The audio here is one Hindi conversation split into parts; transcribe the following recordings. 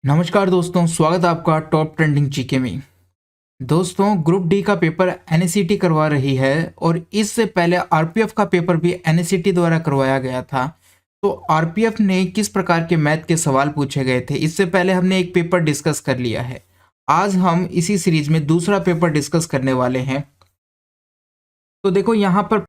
नमस्कार दोस्तों, स्वागत है आपका टॉप ट्रेंडिंग जीके में। दोस्तों, ग्रुप डी का पेपर एनआईसीटी करवा रही है और इससे पहले आरपीएफ का पेपर भी एनआईसीटी द्वारा करवाया गया था। तो आरपीएफ ने किस प्रकार के मैथ के सवाल पूछे गए थे, इससे पहले हमने एक पेपर डिस्कस कर लिया है। आज हम इसी सीरीज में दूसरा पेपर डिस्कस करने वाले हैं। तो देखो यहाँ पर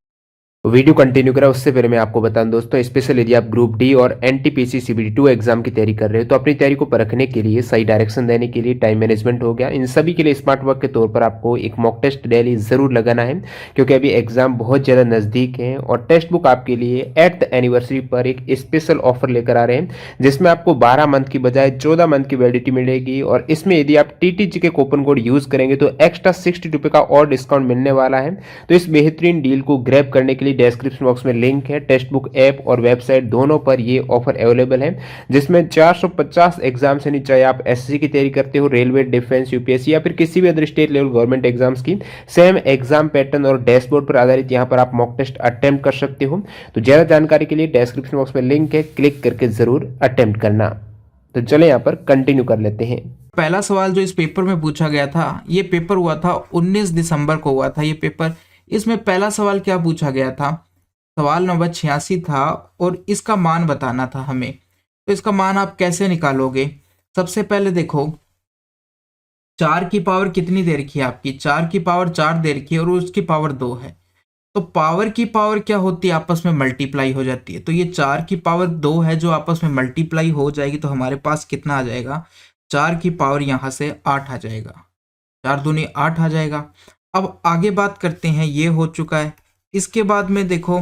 वीडियो कंटिन्यू करें उससे पहले मैं आपको बता दूं दोस्तों, स्पेशल यदि आप ग्रुप डी और एनटीपीसी सीबीडी 2 एग्जाम की तैयारी कर रहे हो तो अपनी तैयारी को परखने के लिए, सही डायरेक्शन देने के लिए, टाइम मैनेजमेंट हो गया, इन सभी के लिए स्मार्ट वर्क के तौर पर आपको एक मॉक टेस्ट डेली जरूर लगाना है, क्योंकि अभी एग्जाम बहुत ज़्यादा नज़दीक है। और टेक्स्ट बुक आपके लिए एट द एनिवर्सरी पर एक स्पेशल ऑफर लेकर आ रहे हैं, जिसमें आपको 12 मंथ की बजाय 14 मंथ की वैलिडिटी मिलेगी। और इसमें यदि आप टीटीजी के कूपन कोड यूज करेंगे तो एक्स्ट्रा 60 रुपये का और डिस्काउंट मिलने वाला है। तो इस बेहतरीन डील को ग्रैब करने के लिए डिस्क्रिप्शन बॉक्स में लिंक है। टेक्स्ट बुक ऐप और वेबसाइट दोनों पर ये ऑफर अवेलेबल है, जिसमें 450 एग्जाम से नहीं, चाहे आप एसएससी की तैयारी करते हो, रेलवे, डिफेंस, यूपीएससी या फिर किसी भी other state level government exams की, सेम एग्जाम पैटर्न और डैशबोर्ड पर आधारित यहाँ पर आप मॉक टेस्ट अटेम्प्ट कर सकते हो। तो ज्यादा जानकारी के लिए डिस्क्रिप्शन बॉक्स में लिंक है, क्लिक करके जरूर अटेम्प्ट करना। तो चले यहाँ पर कंटिन्यू कर लेते हैं। पहला सवाल जो इस पेपर में पूछा गया था, ये पेपर हुआ था 19 दिसंबर को हुआ था ये पेपर। इसमें पहला सवाल क्या पूछा गया था? सवाल नंबर 86 था और इसका मान बताना था हमें। तो इसका मान आप कैसे निकालोगे? सबसे पहले देखो, 4 की पावर कितनी दे रखी है आपकी? 4 की पावर 4 दे रखी है और उसकी पावर 2 है। तो पावर की पावर क्या होती है? आपस में मल्टीप्लाई हो जाती है। तो ये 4 की पावर 2 है जो आपस में मल्टीप्लाई हो जाएगी, तो हमारे पास कितना आ जाएगा? 4 की पावर यहाँ से 8 आ जाएगा। 4 दूनी 8 आ जाएगा। अब आगे बात करते हैं, ये हो चुका है। इसके बाद में देखो,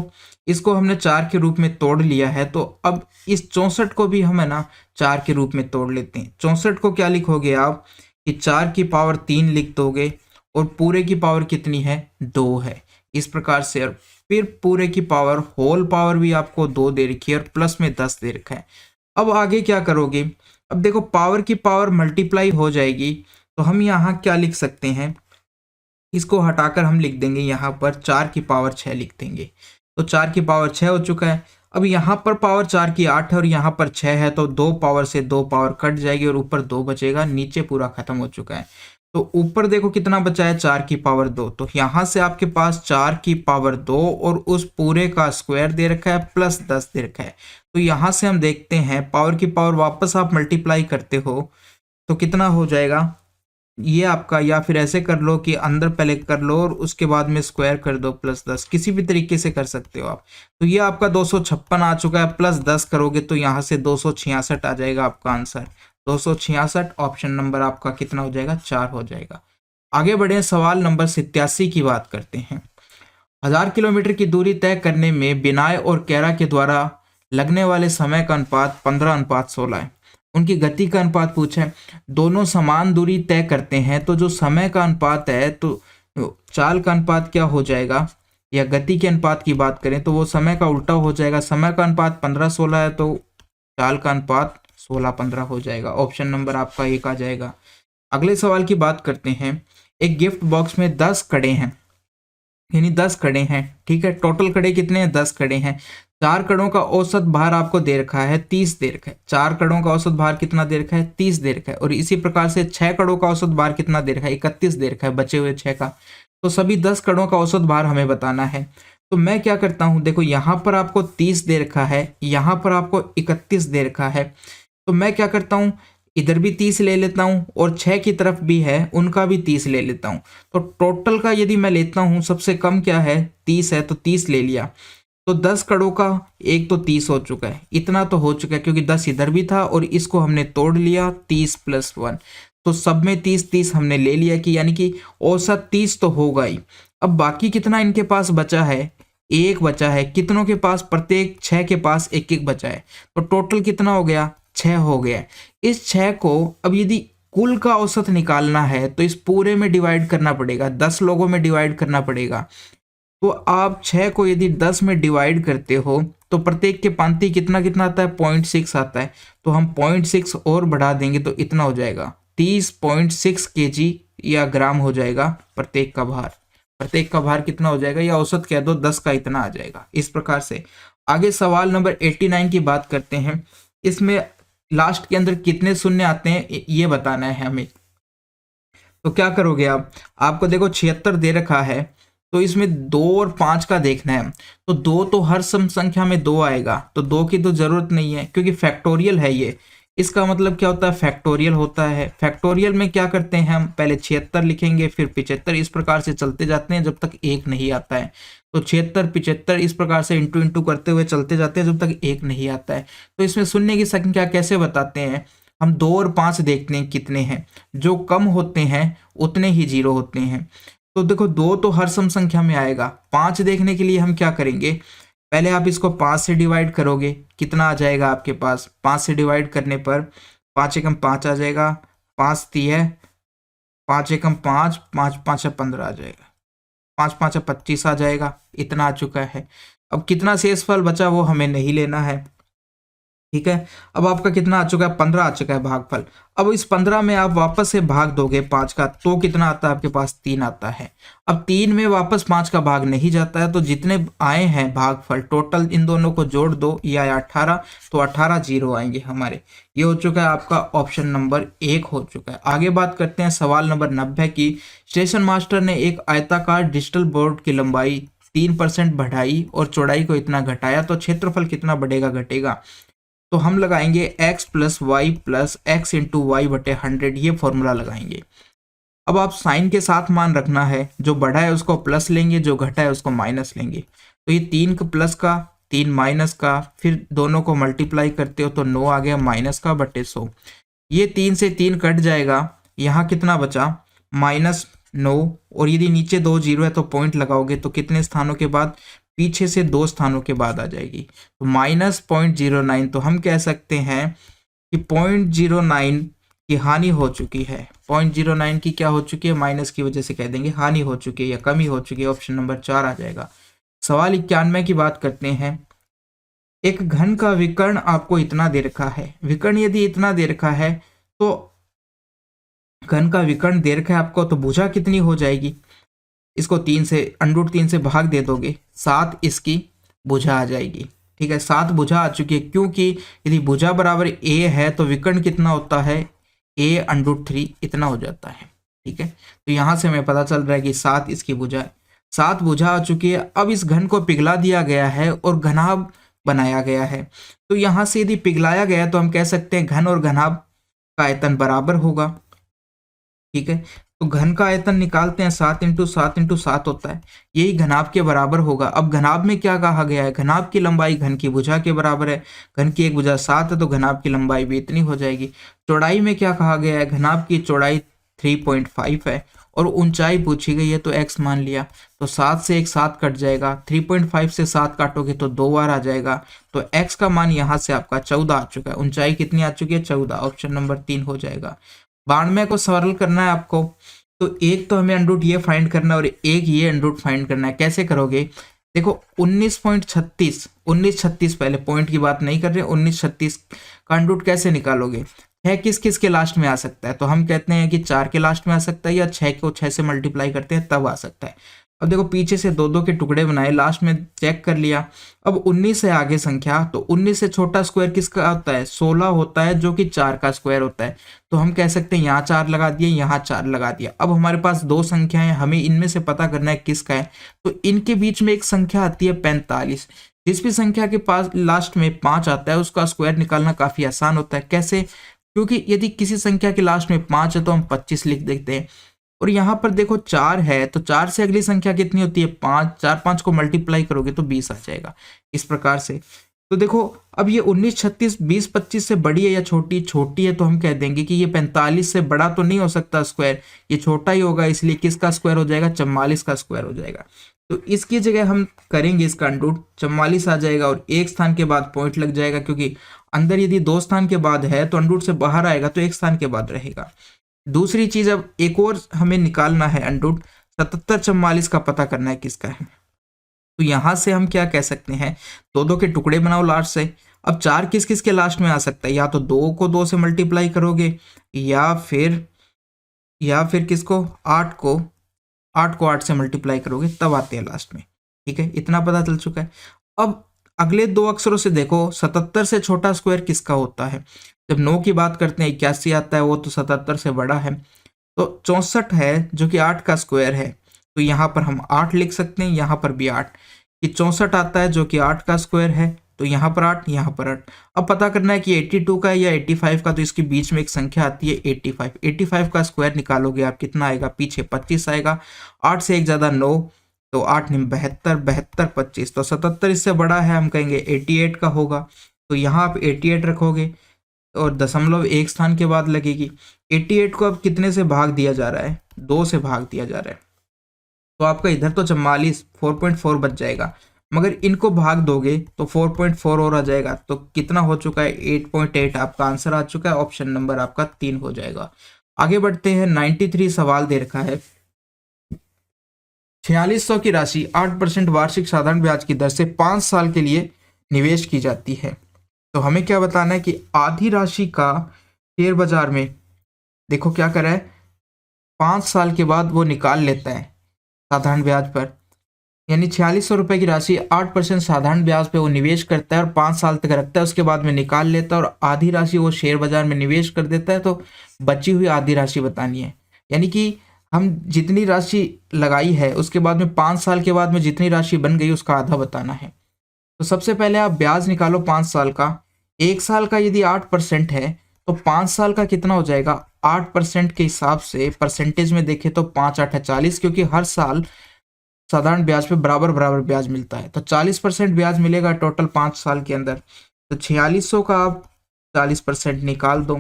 इसको हमने 4 के रूप में तोड़ लिया है, तो अब इस 64 को भी हम है ना 4 के रूप में तोड़ लेते हैं। 64 को क्या लिखोगे आप कि 4 की पावर 3 लिख दोगे और पूरे की पावर कितनी है? 2 है। इस प्रकार से, और फिर पूरे की पावर, होल पावर भी आपको 2 दे रखी है और प्लस में 10 दे रखा है। अब आगे क्या करोगे? अब देखो, पावर की पावर मल्टीप्लाई हो जाएगी, तो हम यहाँ क्या लिख सकते हैं? इसको हटाकर हम लिख देंगे यहाँ पर 4 की पावर 6 लिख देंगे। तो 4 की पावर 6 हो चुका है। अब यहाँ पर पावर 4 की 8 है और यहाँ पर 6 है, तो 2 पावर से 2 पावर कट जाएगी और ऊपर 2 बचेगा, नीचे पूरा खत्म हो चुका है। तो ऊपर देखो कितना बचा है? 4 की पावर 2। तो यहाँ से आपके पास 4 की पावर 2 और उस पूरे का स्क्वायर दे रखा है प्लस 10 दे रखा है। तो यहाँ से हम देखते हैं, पावर की पावर वापस आप मल्टीप्लाई करते हो तो कितना हो जाएगा ये आपका? या फिर ऐसे कर लो कि अंदर पहले कर लो और उसके बाद में स्क्वायर कर दो प्लस 10, किसी भी तरीके से कर सकते हो आप। तो ये आपका 256 आ चुका है, प्लस 10 करोगे तो यहाँ से 266 आ जाएगा आपका आंसर। 266, ऑप्शन नंबर आपका कितना हो जाएगा? 4 हो जाएगा। आगे बढ़े, सवाल नंबर 87 की बात करते हैं। 1000 किलोमीटर की दूरी तय करने में बिनॉय और कैरा के द्वारा लगने वाले समय का अनुपात 15:16 है। उनकी गति का अनुपात पूछा है। दोनों समान दूरी तय करते हैं, तो जो समय का अनुपात है, तो चाल का अनुपात क्या हो जाएगा? या गति के अनुपात की बात करें तो वो समय का उल्टा हो जाएगा। समय का अनुपात 15:16 है, तो चाल का अनुपात 16:15 हो जाएगा। ऑप्शन नंबर आपका 1 आ जाएगा। अगले सवाल की बात करते हैं। एक गिफ्ट बॉक्स में 10 कड़े हैं, यानी 10 कड़े हैं, ठीक है। टोटल कड़े कितने हैं? 10 कड़े हैं। 4 कड़ों का औसत भार आपको दे रखा है 30 दे रखा है। 4 कड़ों का औसत भार कितना दे रखा है? 30 दे रखा है। और इसी प्रकार से 6 कड़ों का औसत भार कितना दे रखा है? 31 दे रखा है, बचे हुए 6 का। तो सभी 10 कड़ों का औसत भार हमें बताना है। तो मैं क्या करता हूं, देखो यहाँ पर आपको 30 दे रखा है, यहाँ पर आपको 31 दे रखा है। तो मैं क्या करता हूँ, इधर भी 30 ले लेता हूँ और 6 की तरफ भी है, उनका भी 30 ले लेता हूँ। तो टोटल का यदि मैं लेता हूँ, सबसे कम क्या है? 30 है, तो 30 ले लिया। तो 10 कड़ों का एक तो 30 हो चुका है, इतना तो हो चुका है क्योंकि 10 इधर भी था और इसको हमने तोड़ लिया 30 + 1। तो सब में 30 हमने ले लिया, कि यानी कि औसत 30 तो होगा ही। अब बाकी कितना इनके पास बचा है? 1 बचा है। कितनों के पास? प्रत्येक 6 के पास 1-1 बचा है। तो टोटल कितना हो गया? 6 हो गया। इस 6 को अब यदि कुल का औसत निकालना है तो इस पूरे में डिवाइड करना पड़ेगा, 10 लोगों में डिवाइड करना पड़ेगा। तो आप 6 को यदि 10 में डिवाइड करते हो तो प्रत्येक के पांति कितना कितना आता है? 0.6 आता है। तो हम 0.6 और बढ़ा देंगे तो इतना हो जाएगा 30.6 kg या ग्राम हो जाएगा प्रत्येक का भार। प्रत्येक का भार कितना हो जाएगा, या औसत कह दो 10 का इतना आ जाएगा। इस प्रकार से आगे सवाल नंबर 89 की बात करते हैं। इसमें लास्ट के अंदर कितने शून्य आते हैं ये बताना है हमें। तो क्या करोगे आप, आपको देखो 76 दे रखा है, तो इसमें 2 और 5 का देखना है। तो 2 तो हर सम संख्या में 2 आएगा, तो 2 की तो जरूरत नहीं है क्योंकि फैक्टोरियल है ये। इसका मतलब क्या होता है, फैक्टोरियल होता है। फैक्टोरियल में क्या करते हैं हम, पहले 76 लिखेंगे फिर 75, इस प्रकार से चलते जाते हैं जब तक 1 नहीं आता है। तो 76 75 इस प्रकार से इंटू इंटू करते हुए चलते जाते हैं जब तक 1 नहीं आता है। तो इसमें शून्य की संख्या कैसे बताते हैं, हम 2 और 5 देखते हैं कितने हैं, जो कम होते हैं उतने ही जीरो होते हैं। तो देखो 2 तो हर सम संख्या में आएगा, 5 देखने के लिए हम क्या करेंगे, पहले आप इसको 5 से डिवाइड करोगे, कितना आ जाएगा आपके पास, 5 से डिवाइड करने पर 5 एकम 5 आ जाएगा, 5 3 5 एकम 5, 5 5 15 आ जाएगा, 5 5 25 आ जाएगा, इतना आ चुका है। अब कितना शेषफल बचा वो हमें नहीं लेना है, ठीक है। अब आपका कितना आ चुका है, 15 आ चुका है भागफल। अब इस 15 में आप वापस से भाग दोगे 5 का, तो कितना आता है आपके पास, 3 आता है। अब 3 में वापस 5 का भाग नहीं जाता है, तो जितने आए हैं भागफल टोटल इन दोनों को जोड़ दो, ये आया 18, तो 18 जीरो आएंगे हमारे। ये हो चुका है आपका ऑप्शन नंबर 1 हो चुका है। आगे बात करते हैं सवाल नंबर 90 की। स्टेशन मास्टर ने एक आयताकार डिजिटल बोर्ड की लंबाई 3% बढ़ाई और चौड़ाई को इतना घटाया, तो क्षेत्रफल कितना बढ़ेगा घटेगा। तो हम लगाएंगे x plus Y plus X into Y बटे 100, ये फॉर्मूला लगाएंगे। अब आप साइन के साथ मान रखना है, जो बढ़ा है उसको प्लस लेंगे, जो घटा है उसको माइनस लेंगे। तो ये 3 का प्लस का 3 माइनस का, फिर दोनों को मल्टीप्लाई करते हो तो 9 आ गया माइनस का बटे 100। ये 3 से 3 कट जाएगा, यहाँ कितना बचा -9, और यदि नीचे 2 जीरो है तो पॉइंट लगाओगे तो कितने स्थानों के बाद, पीछे से 2 स्थानों के बाद आ जाएगी, तो -0.09। तो हम कह सकते हैं कि 0.09 की हानि हो चुकी है, 0.09 की क्या हो चुकी है, माइनस की वजह से कह देंगे हानि हो चुकी है या कमी हो चुकी है, ऑप्शन नंबर 4 आ जाएगा। सवाल 91 की बात करते हैं। एक घन का विकर्ण आपको इतना दे रखा है, विकर्ण यदि इतना दे रखा है तो घन का विकर्ण दे रखा है आपको, तो भुजा कितनी हो जाएगी, इसको 3 से √3 से भाग दे दोगे, 7 इसकी भुजा आ जाएगी, ठीक है। 7 भुजा आ चुकी है, क्योंकि यदि भुजा बराबर a है तो विकर्ण कितना होता है, a√3 इतना हो जाता है, ठीक है। तो यहाँ से हमें पता चल रहा है कि 7 इसकी भुजा है, 7 भुजा आ चुकी है। अब इस घन को पिघला दिया गया है और घनाभ बनाया गया है, तो यहाँ से यदि पिघलाया गया तो हम कह सकते हैं घन और घनाभ का आयतन बराबर होगा, ठीक है। तो घन का आयतन निकालते हैं, 7 × 7 × 7 होता है, यही घनाभ के बराबर होगा। अब घनाभ में क्या कहा गया है, घनाभ की लंबाई घन की भुजा के बराबर है, घन की एक भुजा 7 है तो घनाभ की लंबाई भी इतनी हो जाएगी। चौड़ाई में क्या कहा गया है, घनाभ की चौड़ाई 3.5 है और ऊंचाई पूछी गई है तो x मान लिया, तो 7 से एक 7 कट जाएगा, 3.5 से 7 काटोगे तो 2 बार आ जाएगा, तो x का मान यहाँ से आपका 14 आ चुका है। ऊंचाई कितनी आ चुकी है, 14, ऑप्शन नंबर 3 हो जाएगा। 92 को सरल करना है आपको, तो एक तो हमें अंडरूट ये फाइंड करना है और एक ये अंडरूट फाइंड करना है। कैसे करोगे, देखो 19.36 पहले पॉइंट की बात नहीं कर रहे, 1936 का अंडरूट कैसे निकालोगे, 6 किस किस के लास्ट में आ सकता है, तो हम कहते हैं कि 4 के लास्ट में आ सकता है, या 6 को 6 से मल्टीप्लाई करते हैं तब आ सकता है। अब देखो पीछे से 2 के टुकड़े बनाए, लास्ट में चेक कर लिया। अब 19 है आगे संख्या, तो 19 से छोटा स्क्वायर किसका होता है, 16 होता है, जो कि 4 का स्क्वायर होता है। तो हम कह सकते हैं यहाँ 4 लगा दिए, यहाँ 4 लगा दिया। अब हमारे पास 2 संख्याएं हैं, हमें इनमें से पता करना है किसका है, तो इनके बीच में एक संख्या आती है 45। जिस भी संख्या के पास लास्ट में 5 आता है उसका स्क्वायर निकालना काफी आसान होता है। कैसे, क्योंकि यदि किसी संख्या के लास्ट में 5 है तो हम 25 लिख देते हैं, और यहाँ पर देखो 4 है तो 4 से अगली संख्या कितनी होती है, 5, 4 5 को मल्टीप्लाई करोगे तो 20 आ जाएगा, इस प्रकार से। तो देखो अब ये 1936 20 25 से बड़ी है या छोटी, छोटी है, तो हम कह देंगे कि ये 45 से बड़ा तो नहीं हो सकता स्क्वायर, ये छोटा ही होगा, इसलिए किसका स्क्वायर हो जाएगा, 44 का स्क्वायर हो जाएगा। तो इसकी जगह हम करेंगे इसका अंडरूट, 44 आ जाएगा और एक स्थान के बाद पॉइंट लग जाएगा, क्योंकि अंदर यदि 2 स्थान के बाद है तो अंडरूट से बाहर आएगा तो एक स्थान के बाद रहेगा। दूसरी चीज, अब एक और हमें निकालना है अंडरूट, 77 44 का पता करना है किसका है। तो यहां से हम क्या कह सकते हैं, 2 के टुकड़े बनाओ लास्ट से। अब 4 किस किस के लास्ट में आ सकता है, या तो 2 को 2 से मल्टीप्लाई करोगे, या फिर किसको, 8 को 8 से मल्टीप्लाई करोगे, तब आते हैं लास्ट में, ठीक है। इतना पता चल चुका है। अब अगले 2 अक्षरों से देखो, 77 से छोटा स्क्वायर किसका होता है, जब 9 की बात करते हैं 81 आता है, वो तो 77 से बड़ा है। तो 64 है जो कि 8 का स्क्वायर है, तो यहाँ पर हम 8 लिख सकते हैं, यहाँ पर भी 8 कि 64 आता है जो कि 8 का स्क्वायर है, तो यहाँ पर 8, यहाँ पर 8। अब पता करना है कि 82 का है या 85 का, तो इसके बीच में एक संख्या आती है 85। 85 का स्क्वायर निकालोगे आप, कितना आएगा, पीछे 25 आएगा, 8 से 1 ज़्यादा 9, तो 8 9 72, 72 25, तो 77 इससे बड़ा है, हम कहेंगे 88 का होगा। तो यहाँ आप 88 रखोगे और दशमलव एक स्थान के बाद लगेगी। 88 को अब कितने से भाग दिया जा रहा है, 2 से भाग दिया जा रहा है, तो आपका इधर तो 44 4.4 बच जाएगा, मगर इनको भाग दोगे तो 4.4 और आ जाएगा, तो कितना हो चुका है 8.8। आपका आंसर आ चुका है, ऑप्शन नंबर आपका 3 हो जाएगा। आगे बढ़ते हैं, 93 सवाल दे रखा है, 4600 की राशि 8% वार्षिक साधारण ब्याज की दर से 5 साल के लिए निवेश की जाती है। तो हमें क्या बताना है कि आधी राशि का शेयर बाजार में देखो क्या कर रहा है, 5 साल के बाद वो निकाल लेता है साधारण ब्याज पर, यानी 4600 रुपये की राशि 8% साधारण ब्याज पे वो निवेश करता है और 5 साल तक रखता है, उसके बाद में निकाल लेता है और आधी राशि वो शेयर बाजार में निवेश कर देता है। तो बची हुई आधी राशि बतानी है, यानी कि हम जितनी राशि लगाई है उसके बाद में 5 साल के बाद में जितनी राशि बन गई उसका आधा बताना है। तो सबसे पहले आप ब्याज निकालो 5 साल का। 1 साल का यदि 8% है तो 5 साल का कितना हो जाएगा, 8% के हिसाब से परसेंटेज में देखें तो 5 8 40, क्योंकि हर साल साधारण ब्याज पे बराबर बराबर ब्याज मिलता है, तो 40% ब्याज मिलेगा टोटल 5 साल के अंदर। तो 4600 का आप 40% निकाल दो,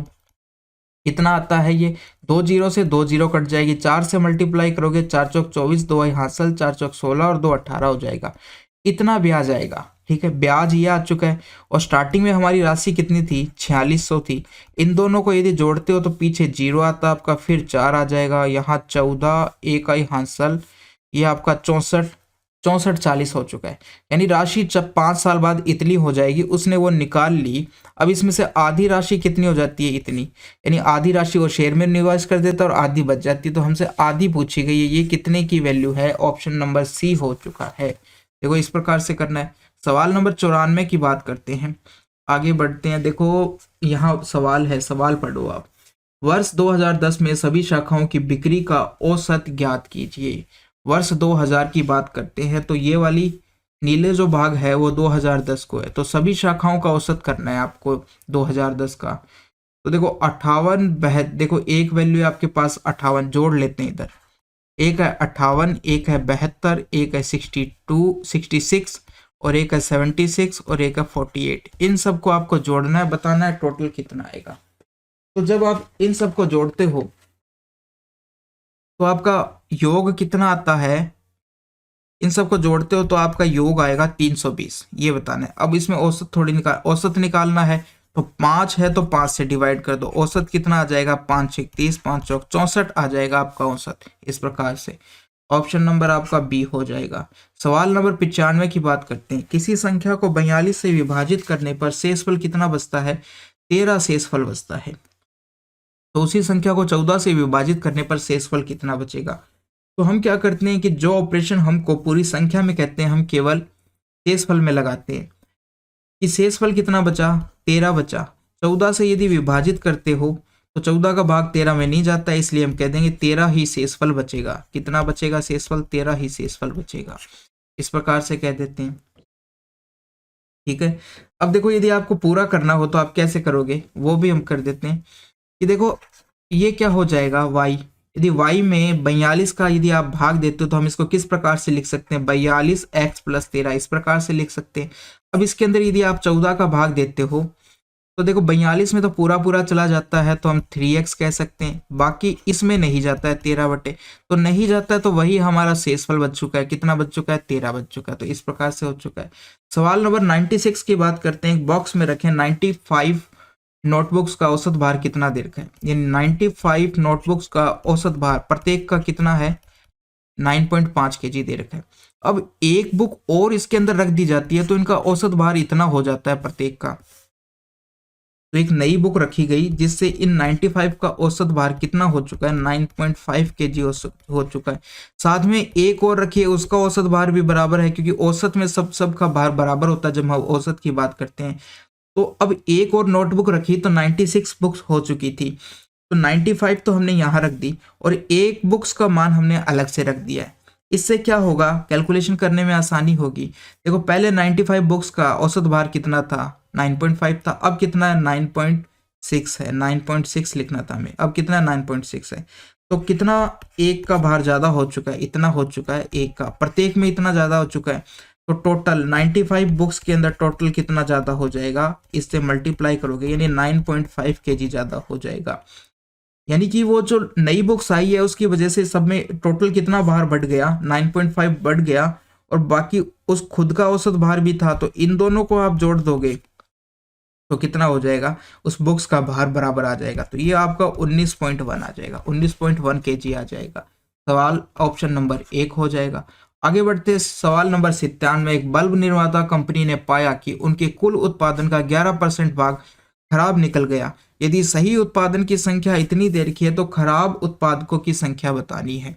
कितना आता है ये, 2 जीरो से 2 जीरो कट जाएगी, 4 से मल्टीप्लाई करोगे, 4 चौक 24, 2 आई हासिल, 4 चौक 16 और 2 18 हो जाएगा, इतना ब्याज आएगा। ठीक है, ब्याज ये आ चुका है। और स्टार्टिंग में हमारी राशि कितनी थी, 4600 थी। इन दोनों को यदि जोड़ते हो तो पीछे 0 आता आपका, फिर 4 आ जाएगा, यहाँ 14, 1 आई हासिल, ये आपका 64 64 40 हो चुका है। यानी राशि जब 5 साल बाद इतनी हो जाएगी, उसने वो निकाल ली। अब इसमें से आधी राशि कितनी हो जाती है, इतनी, यानी आधी राशि वो शेयर में निवेश कर देता है और आधी बच जाती है। तो हमसे आधी पूछी गई है, ये कितने की वैल्यू है, ऑप्शन नंबर सी हो चुका है। देखो इस प्रकार से करना है। सवाल नंबर 94 की बात करते हैं, आगे बढ़ते हैं। देखो यहाँ सवाल है, सवाल पढ़ो आप। वर्ष 2010 में सभी शाखाओं की बिक्री का औसत ज्ञात कीजिए। वर्ष 2000 की बात करते हैं, तो ये वाली नीले जो भाग है वो 2010 को है, तो सभी शाखाओं का औसत करना है आपको 2010 का। तो देखो 58 देखो एक वैल्यू है आपके पास 58, जोड़ लेते हैं इधर, एक है 58, एक है 72, एक है 62 66 और एक है 76 और एक है 48। इन सबको आपको जोड़ना है, बताना है टोटल कितना आएगा। तो जब आप इन सबको जोड़ते हो तो आपका योग कितना आता है, इन सबको जोड़ते हो तो आपका योग आएगा 320, ये बताना है। अब इसमें औसत औसत निकालना है, तो 5 है तो 5 से डिवाइड कर दो, औसत कितना आ जाएगा, 5 31, 5 चौक 64 आ जाएगा आपका औसत। इस प्रकार से ऑप्शन नंबर आपका बी हो जाएगा। सवाल नंबर 95 की बात करते हैं। किसी संख्या को 42 से विभाजित करने पर शेषफल कितना बचता है, 13 शेषफल बचता है। तो उसी संख्या को 14 से विभाजित करने पर शेषफल कितना बचेगा। तो हम क्या करते हैं कि जो ऑपरेशन हमको पूरी संख्या में कहते हैं, हम केवल शेषफल में लगाते हैं कि शेषफल कितना बचा, 13 बचा। 14 से यदि विभाजित करते हो तो 14 का भाग 13 में नहीं जाता है, इसलिए हम कह देंगे 13 ही शेषफल बचेगा। कितना बचेगा शेषफल, 13 ही शेषफल बचेगा। इस प्रकार से कह देते हैं। ठीक है, अब देखो यदि आपको पूरा करना हो तो आप कैसे करोगे, वो भी हम कर देते हैं कि देखो ये क्या हो जाएगा, y, यदि y में 42 का यदि आप भाग देते हो तो हम इसको किस प्रकार से लिख सकते हैं, 42x + 13, इस प्रकार से लिख सकते हैं। अब इसके अंदर यदि आप 14 का भाग देते हो तो देखो 42 में तो पूरा पूरा चला जाता है, तो हम 3x कह सकते हैं। बाकी इसमें नहीं जाता है 13 बटे, तो नहीं जाता है, तो वही हमारा शेषफल बच चुका है। कितना बच चुका है, 13 बच चुका है। तो इस प्रकार से हो चुका है। सवाल नंबर 96 की बात करते हैं। एक बॉक्स में रखें 95 नोटबुक्स का औसत भार कितना दे रखा है, यानी 95 नोटबुक्स का औसत भार प्रत्येक का कितना है, 9.5 kg दे रखा है। अब एक बुक और इसके अंदर रख दी जाती है तो इनका औसत भार इतना हो जाता है प्रत्येक का। तो एक नई बुक रखी गई जिससे इन 95 का औसत भार कितना हो चुका है, 9.5 kg हो चुका है। साथ में एक और रखिए, उसका औसत भार भी बराबर है, क्योंकि औसत में सब का भार बराबर होता है जब हम औसत की बात करते हैं। तो अब एक और नोटबुक रखी तो 96 बुक्स हो चुकी थी। तो 95 तो हमने यहाँ रख दी और एक बुक्स का मान हमने अलग से रख दिया है। इससे क्या होगा, कैलकुलेशन करने में आसानी होगी। देखो पहले 95 बुक्स का औसत भार कितना था, 9.5 था। अब कितना है, 9.6 है। 9.6 लिखना था हमें, अब कितना है, 9.6 है। तो कितना एक का भार ज्यादा हो चुका है, इतना हो चुका है एक का, प्रत्येक में इतना ज्यादा हो चुका है। तो टोटल 95 बुक्स के अंदर टोटल कितना ज्यादा हो जाएगा, इससे मल्टीप्लाई करोगे यानी 9.5 kg ज्यादा हो जाएगा। यानी कि वो जो नई बुक्स आई है उसकी वजह से सब में टोटल कितना भार बढ़ गया, 9.5 बढ़ गया। और बाकी उस खुद का औसत भार भी था, तो इन दोनों को आप जोड़ दोगे तो कितना हो जाएगा, उस बुक्स का भार बराबर आ जाएगा। तो ये आपका 19.1 आ जाएगा, 19.1 kg आ जाएगा। सवाल ऑप्शन नंबर 1 हो जाएगा। आगे बढ़ते सवाल नंबर 97 में, एक बल्ब निर्माता कंपनी ने पाया कि उनके कुल उत्पादन का 11% भाग खराब निकल गया। यदि सही उत्पादन की संख्या इतनी दे रखी है तो खराब उत्पादकों की संख्या बतानी है।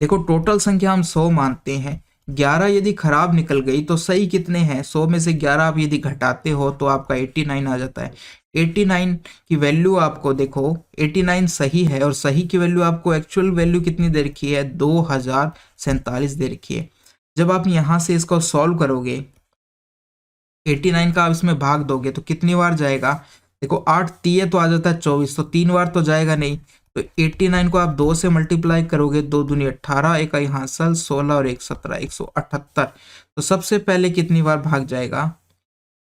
देखो टोटल संख्या हम 100 मानते हैं, 11 यदि खराब निकल गई तो सही कितने हैं, 100 में से 11 आप यदि घटाते हो तो आपका 89 आ जाता है। 89 की वैल्यू आपको देखो, 89 सही है और सही की वैल्यू आपको एक्चुअल वैल्यू कितनी दे रखी है, 2047 दे रखी है। जब आप यहां से इसको सॉल्व करोगे, 89 का आप इसमें भाग दोगे तो कितनी बार जाएगा, देखो 8 तीय तो आ जाता है 24, तो 3 बार तो जाएगा नहीं। तो 89 को आप 2 से मल्टीप्लाई करोगे, 2 दूनी 18, इकाई हासिल 16 और 1 17, 178। तो सबसे पहले कितनी बार भाग जाएगा,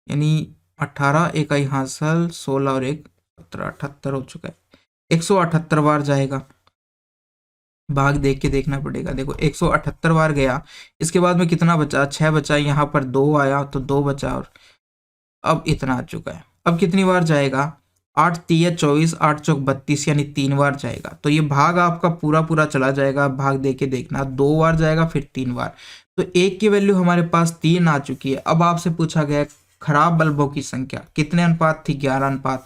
यानी 18 इकाई हासिल 16 और 1 17, 78 हो चुका है, 178 बार जाएगा। भाग देख के देखना पड़ेगा। देखो 178 बार गया, इसके बाद में कितना बचा, 6 बचा, यहाँ पर 2 आया तो 2 बचा और अब इतना आ चुका है। अब कितनी बार जाएगा, 8 तीय 24, 8 चौक 32, यानी 3 बार जाएगा। तो ये भाग आपका पूरा पूरा चला जाएगा, भाग दे के देखना, 2 बार जाएगा फिर 3 बार। तो एक की वैल्यू हमारे पास 3 आ चुकी है। अब आपसे पूछा गया खराब बल्बों की संख्या कितने अनुपात थी, 11 अनुपात।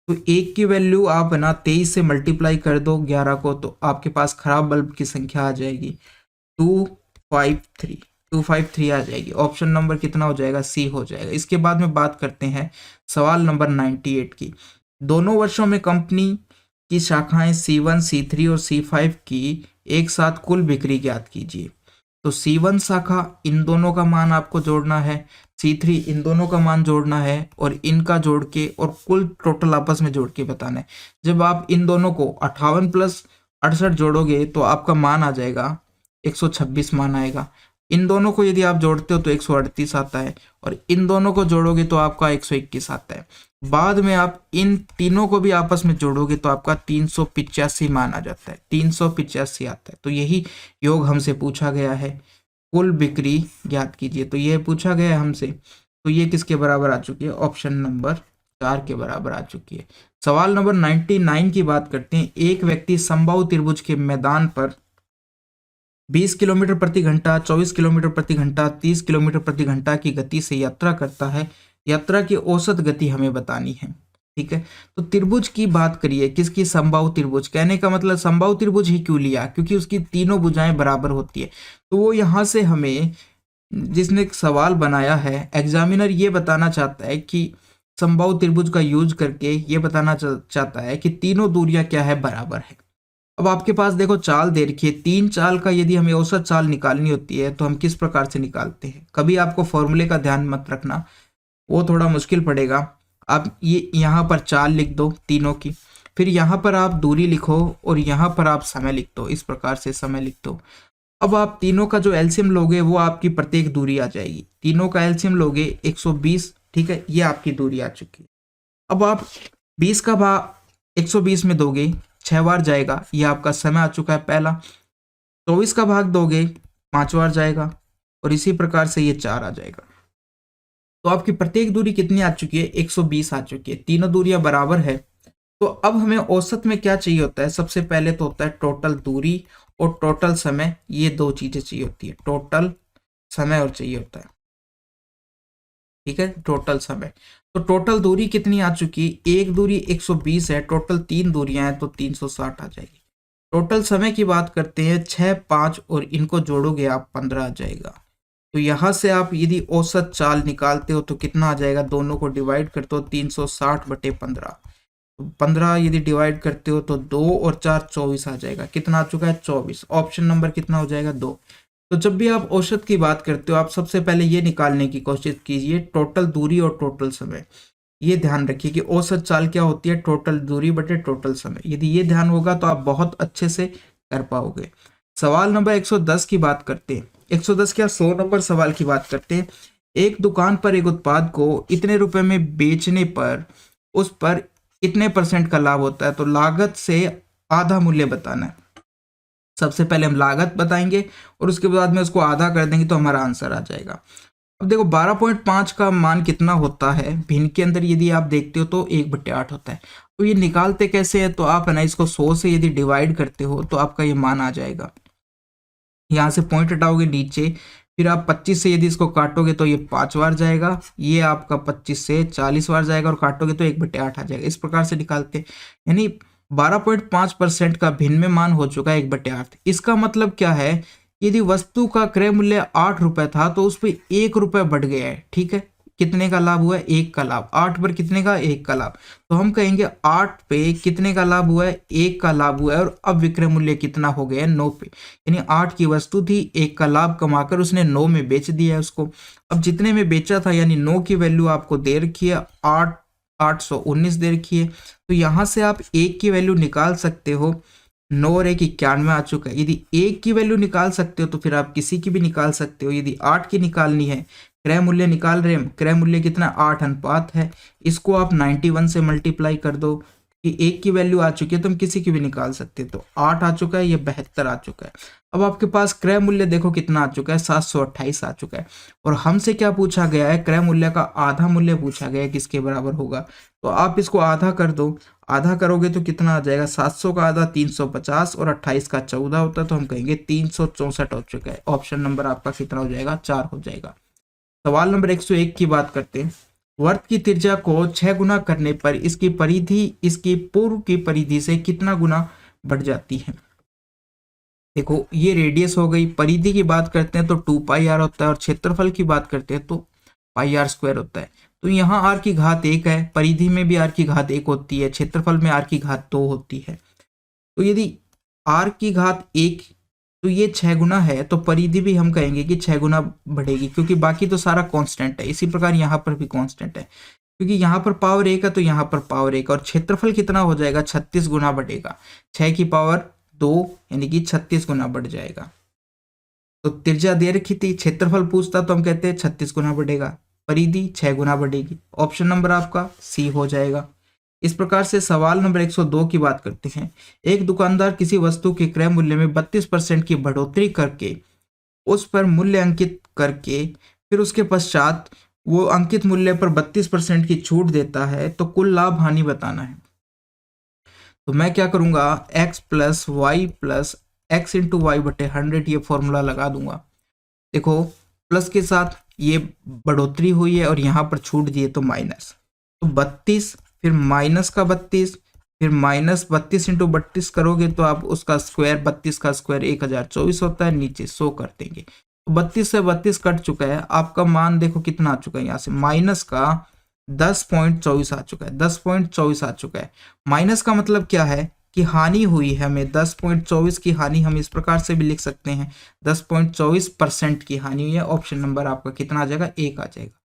तो एक की वैल्यू आप ना 23 से मल्टीप्लाई कर दो 11 को, तो आपके पास खराब बल्ब की संख्या आ जाएगी 253, 253 आ जाएगी। ऑप्शन नंबर कितना हो जाएगा, सी हो जाएगा। इसके बाद में बात करते हैं सवाल नंबर 98 की। दोनों वर्षों में कंपनी की शाखाएं C1, C3 और C5 की एक साथ कुल बिक्री ज्ञात कीजिए। तो C1 शाखा, इन दोनों का मान आपको जोड़ना है, C3 इन दोनों का मान जोड़ना है और इनका जोड़ के और कुल टोटल आपस में जोड़ के बताना है। जब आप इन दोनों को 58 प्लस 68 जोड़ोगे तो आपका मान आ जाएगा 126 मान आएगा। इन दोनों को यदि आप जोड़ते हो तो 138 आता है और इन दोनों को जोड़ोगे तो आपका 121 आता है। बाद में आप इन तीनों को भी आपस में जोड़ोगे तो आपका 385 मान आ जाता है, 385 आता है। तो यही योग हमसे पूछा गया है, कुल बिक्री ज्ञात कीजिए। तो यह पूछा गया है हमसे, तो ये किसके बराबर आ चुकी है, ऑप्शन नंबर 4 के बराबर आ चुकी है। सवाल नंबर 99 की बात करते हैं। एक व्यक्ति समबाहु त्रिभुज के मैदान पर 20 किलोमीटर प्रति घंटा, 24 किलोमीटर प्रति घंटा, 30 किलोमीटर प्रति घंटा की गति से यात्रा करता है। यात्रा की औसत गति हमें बतानी है। ठीक है, तो त्रिभुज की बात करिए, किसकी, समबाहु त्रिभुज। कहने का मतलब समबाहु त्रिभुज ही क्यों लिया, क्योंकि उसकी तीनों भुजाएं बराबर होती है। तो वो यहाँ से हमें, जिसने एक सवाल बनाया है, एग्जामिनर ये बताना चाहता है कि समबाहु त्रिभुज का यूज करके ये बताना चाहता है कि तीनों दूरियां क्या है, बराबर है। अब आपके पास देखो चाल दे रखी है, 3 चाल का यदि हमें औसत चाल निकालनी होती है तो हम किस प्रकार से निकालते हैं। कभी आपको फॉर्मूले का ध्यान मत रखना, वो थोड़ा मुश्किल पड़ेगा। आप ये यहाँ पर चाल लिख दो तीनों की, फिर यहाँ पर आप दूरी लिखो और यहाँ पर आप समय लिख दो, इस प्रकार से समय लिख दो। अब आप तीनों का जो एलसीएम लोगे वो आपकी प्रत्येक दूरी आ जाएगी। तीनों का एलसीएम लोगे 120, ठीक है, ये आपकी दूरी आ चुकी है। अब आप 20 का भाग 120 में दोगे, 6 बार जाएगा, ये आपका समय आ चुका है पहला। 24 का भाग दोगे 5 बार जाएगा और इसी प्रकार से ये 4 आ जाएगा। तो आपकी प्रत्येक दूरी कितनी आ चुकी है, 120 आ चुकी है। तीनों दूरियां बराबर है। तो अब हमें औसत में क्या चाहिए होता है, सबसे पहले तो होता है टोटल दूरी और टोटल समय, ये दो चीजें चाहिए होती है, टोटल समय और चाहिए होता है। ठीक है, टोटल समय। तो टोटल दूरी कितनी आ चुकी है, एक दूरी 120 है, टोटल 3 दूरियां हैं तो 360 आ जाएगी। टोटल समय की बात करते हैं, 6, 5 और इनको जोड़ोगे आप 15 आ जाएगा। तो यहाँ से आप यदि औसत चाल निकालते हो तो कितना आ जाएगा, दोनों को डिवाइड करते हो 360/15, तो 15 यदि डिवाइड करते हो तो 2 और 4 24 आ जाएगा। कितना आ चुका है, 24। ऑप्शन नंबर कितना हो जाएगा, 2। तो जब भी आप औसत की बात करते हो आप सबसे पहले ये निकालने की कोशिश कीजिए टोटल दूरी और टोटल समय। ये ध्यान रखिए कि औसत चाल क्या होती है, टोटल दूरी बटे टोटल समय। यदि ये ध्यान होगा तो आप बहुत अच्छे से कर पाओगे। सवाल नंबर 110 की बात करते हैं। 110 क्या 100 नंबर सवाल की बात करते हैं। एक दुकान पर एक उत्पाद को इतने रुपए में बेचने पर उस पर इतने % का लाभ होता है, तो लागत से आधा मूल्य बताना है। सबसे पहले हम लागत बताएंगे और उसके बाद में उसको आधा कर देंगे तो हमारा आंसर आ जाएगा। अब देखो 12.5 का मान कितना होता है, भिन्न के अंदर यदि आप देखते हो तो 1/8 होता है। तो ये निकालते कैसे है, तो आप है ना इसको 100 से यदि डिवाइड करते हो तो आपका ये मान आ जाएगा। यहाँ से पॉइंट हटाओगे नीचे, फिर आप 25 से यदि इसको काटोगे तो ये 5 बार जाएगा, ये आपका 25 से 40 बार जाएगा और काटोगे तो 1/8 आ जाएगा। इस प्रकार से निकालते हैं। यानी 12.5% का भिन्न में मान हो चुका है 1/8। इसका मतलब क्या है, यदि वस्तु का क्रय मूल्य 8 रुपए था तो उस पर 1 रुपए बढ़ गया है। ठीक है, कितने का लाभ हुआ है, 1 का लाभ। 8 पर कितने का, 1 का लाभ। तो हम कहेंगे 8 पे कितने का लाभ हुआ है, 1 का लाभ हुआ है। और अब विक्रय मूल्य कितना हो गया है, 9 पे। यानी 8 की वस्तु थी, 1 का लाभ कमाकर उसने 9 में बेच दिया है उसको। अब जितने में बेचा था यानी 9 की वैल्यू आपको दे रखी है 819 दे रखी है। तो यहाँ से आप 1 की वैल्यू निकाल सकते हो। 9 और 1 91 आ चुका है। यदि 1 की वैल्यू निकाल सकते हो तो फिर आप किसी की भी निकाल सकते हो। यदि 8 की निकालनी है, क्रय मूल्य निकाल रहे हैं, क्रय मूल्य कितना 8 अनुपात है, इसको आप 91 से मल्टीप्लाई कर दो कि 1 की वैल्यू आ चुकी है तो हम किसी की भी निकाल सकते हैं। तो 8 आ चुका है, ये 72 आ चुका है। अब आपके पास क्रय मूल्य देखो कितना आ चुका है, 728 आ चुका है। और हमसे क्या पूछा गया है, क्रय मूल्य का आधा मूल्य पूछा गया है, किसके बराबर होगा। तो आप इसको आधा कर दो, आधा करोगे तो कितना आ जाएगा, 700 का आधा 350 और 28 का 14 होता है, तो हम कहेंगे 364 हो चुका है। ऑप्शन नंबर आपका कितना हो जाएगा, 4 हो जाएगा। सवाल नंबर 101 की बात करते हैं। वर्त की त्रिज्या को 6 गुना करने पर इसकी परिधि इसकी पूर्व की परिधि से कितना गुना बढ़ जाती है। देखो ये रेडियस हो गई, परिधि की बात करते हैं तो 2πr होता है और क्षेत्रफल की बात करते हैं तो πr² होता है। तो यहाँ r की घात 1 है, परिधि में भी r की घात 1 होती है, क्षेत्रफल में r की घात 2 होती है। तो यदि r की घात 1 तो ये 6 गुना है, तो परिधि भी हम कहेंगे कि 6 गुना बढ़ेगी, क्योंकि बाकी तो सारा कांस्टेंट है। इसी प्रकार यहाँ पर भी कांस्टेंट है, क्योंकि यहाँ पर पावर 1 है तो यहाँ पर पावर 1, और क्षेत्रफल कितना हो जाएगा, 36 गुना बढ़ेगा। 6 की पावर 2 यानी कि 36 गुना बढ़ जाएगा। तो त्रिज्या दे रखी थी, क्षेत्रफल पूछता तो हम कहते हैं 36 गुना बढ़ेगा, परिधि 6 गुना बढ़ेगी। ऑप्शन नंबर आपका सी हो जाएगा। इस प्रकार से सवाल नंबर 102 की बात करते हैं। एक दुकानदार किसी वस्तु के क्रय मूल्य में 32% की बढ़ोतरी करके उस पर मूल्य अंकित करके फिर उसके पश्चात वो अंकित मूल्य पर 32% की छूट देता है, तो कुल लाभ हानि बताना है। तो मैं क्या करूंगा, x plus Y plus X into Y बटे 100 ये फॉर्मूला लगा दूंगा। देखो प्लस के साथ ये बढ़ोतरी हुई है और यहाँ पर छूट दिए तो माइनस, तो 32 फिर माइनस का 32 फिर माइनस 32 इंटू 32 करोगे तो आप उसका स्क्वायर 32 का स्क्वायर 1024 होता है, नीचे 100 कर देंगे। तो 32 से 32 कट चुका है, आपका मान देखो कितना आ चुका है, यहाँ से माइनस का 10.24 आ चुका है, 10.24 आ चुका है। माइनस का मतलब क्या है कि हानि हुई है हमें, 10.24 की हानि हम इस प्रकार से भी लिख सकते हैं, 10.24% की हानि हुई है। ऑप्शन नंबर आपका कितना आ जाएगा, 1 आ जाएगा।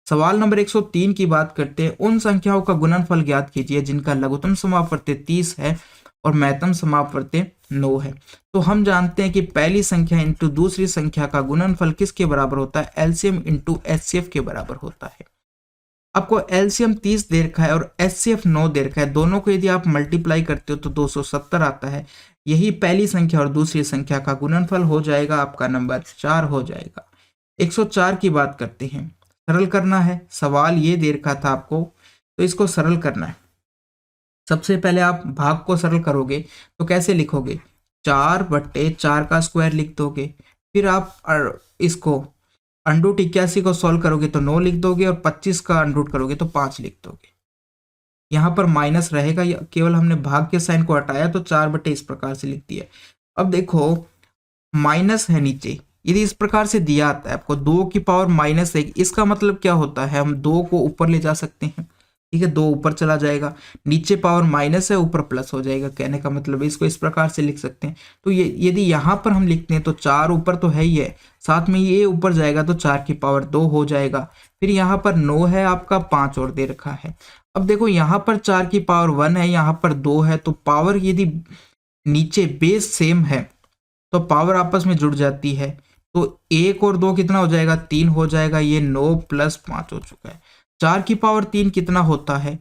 सवाल नंबर 103 की बात करते हैं। उन संख्याओं का गुणनफल ज्ञात कीजिए जिनका लघुत्तम समापवर्त्य 30 है और महत्तम समापवर्त्य 9 है। तो हम जानते हैं कि पहली संख्या इंटू दूसरी संख्या का गुणनफल किसके बराबर होता है, एलसीएम इंटू एचसीएफ के बराबर होता है। आपको एलसीएम 30 दे रखा है और एचसीएफ 9 दे रखा है, दोनों को यदि आप मल्टीप्लाई करते हो तो 270 आता है। यही पहली संख्या और दूसरी संख्या का गुणनफल हो जाएगा, आपका नंबर 4 हो जाएगा। 104 की बात करते हैं। सरल करना है, सवाल ये दे रखा था आपको तो इसको सरल करना है। सबसे पहले आप भाग को सरल करोगे तो कैसे लिखोगे, 4/4 का स्क्वायर लिख दोगे, फिर आप इसको अंडूट 81 को सॉल्व करोगे तो 9 लिख दोगे और 25 का अंडूट करोगे तो 5 लिख दोगे। यहाँ पर माइनस रहेगा, केवल हमने भाग के साइन को हटाया तो 4/, इस प्रकार से लिख दिया। अब देखो माइनस है नीचे, यदि इस प्रकार से दिया आता है आपको 2 की पावर -1, इसका मतलब क्या होता है, हम 2 को ऊपर ले जा सकते हैं, ठीक है, 2 ऊपर चला जाएगा, नीचे पावर माइनस है, ऊपर प्लस हो जाएगा, कहने का मतलब है इसको इस प्रकार से लिख सकते हैं। तो ये यदि यहाँ पर हम लिखते हैं तो 4 ऊपर तो है ही है, साथ में ये ऊपर जाएगा तो 4 की पावर 2 हो जाएगा। फिर यहाँ पर 9 है आपका, 5 और दे रखा है। अब देखो यहाँ पर 4 की पावर 1 है, यहाँ पर 2 है, तो पावर यदि नीचे बेस सेम है तो पावर आपस में जुड़ जाती है, तो 1 और 2 कितना हो जाएगा, 3 हो जाएगा। ये 9 + 5 हो चुका है। 4 की पावर 3 कितना होता है,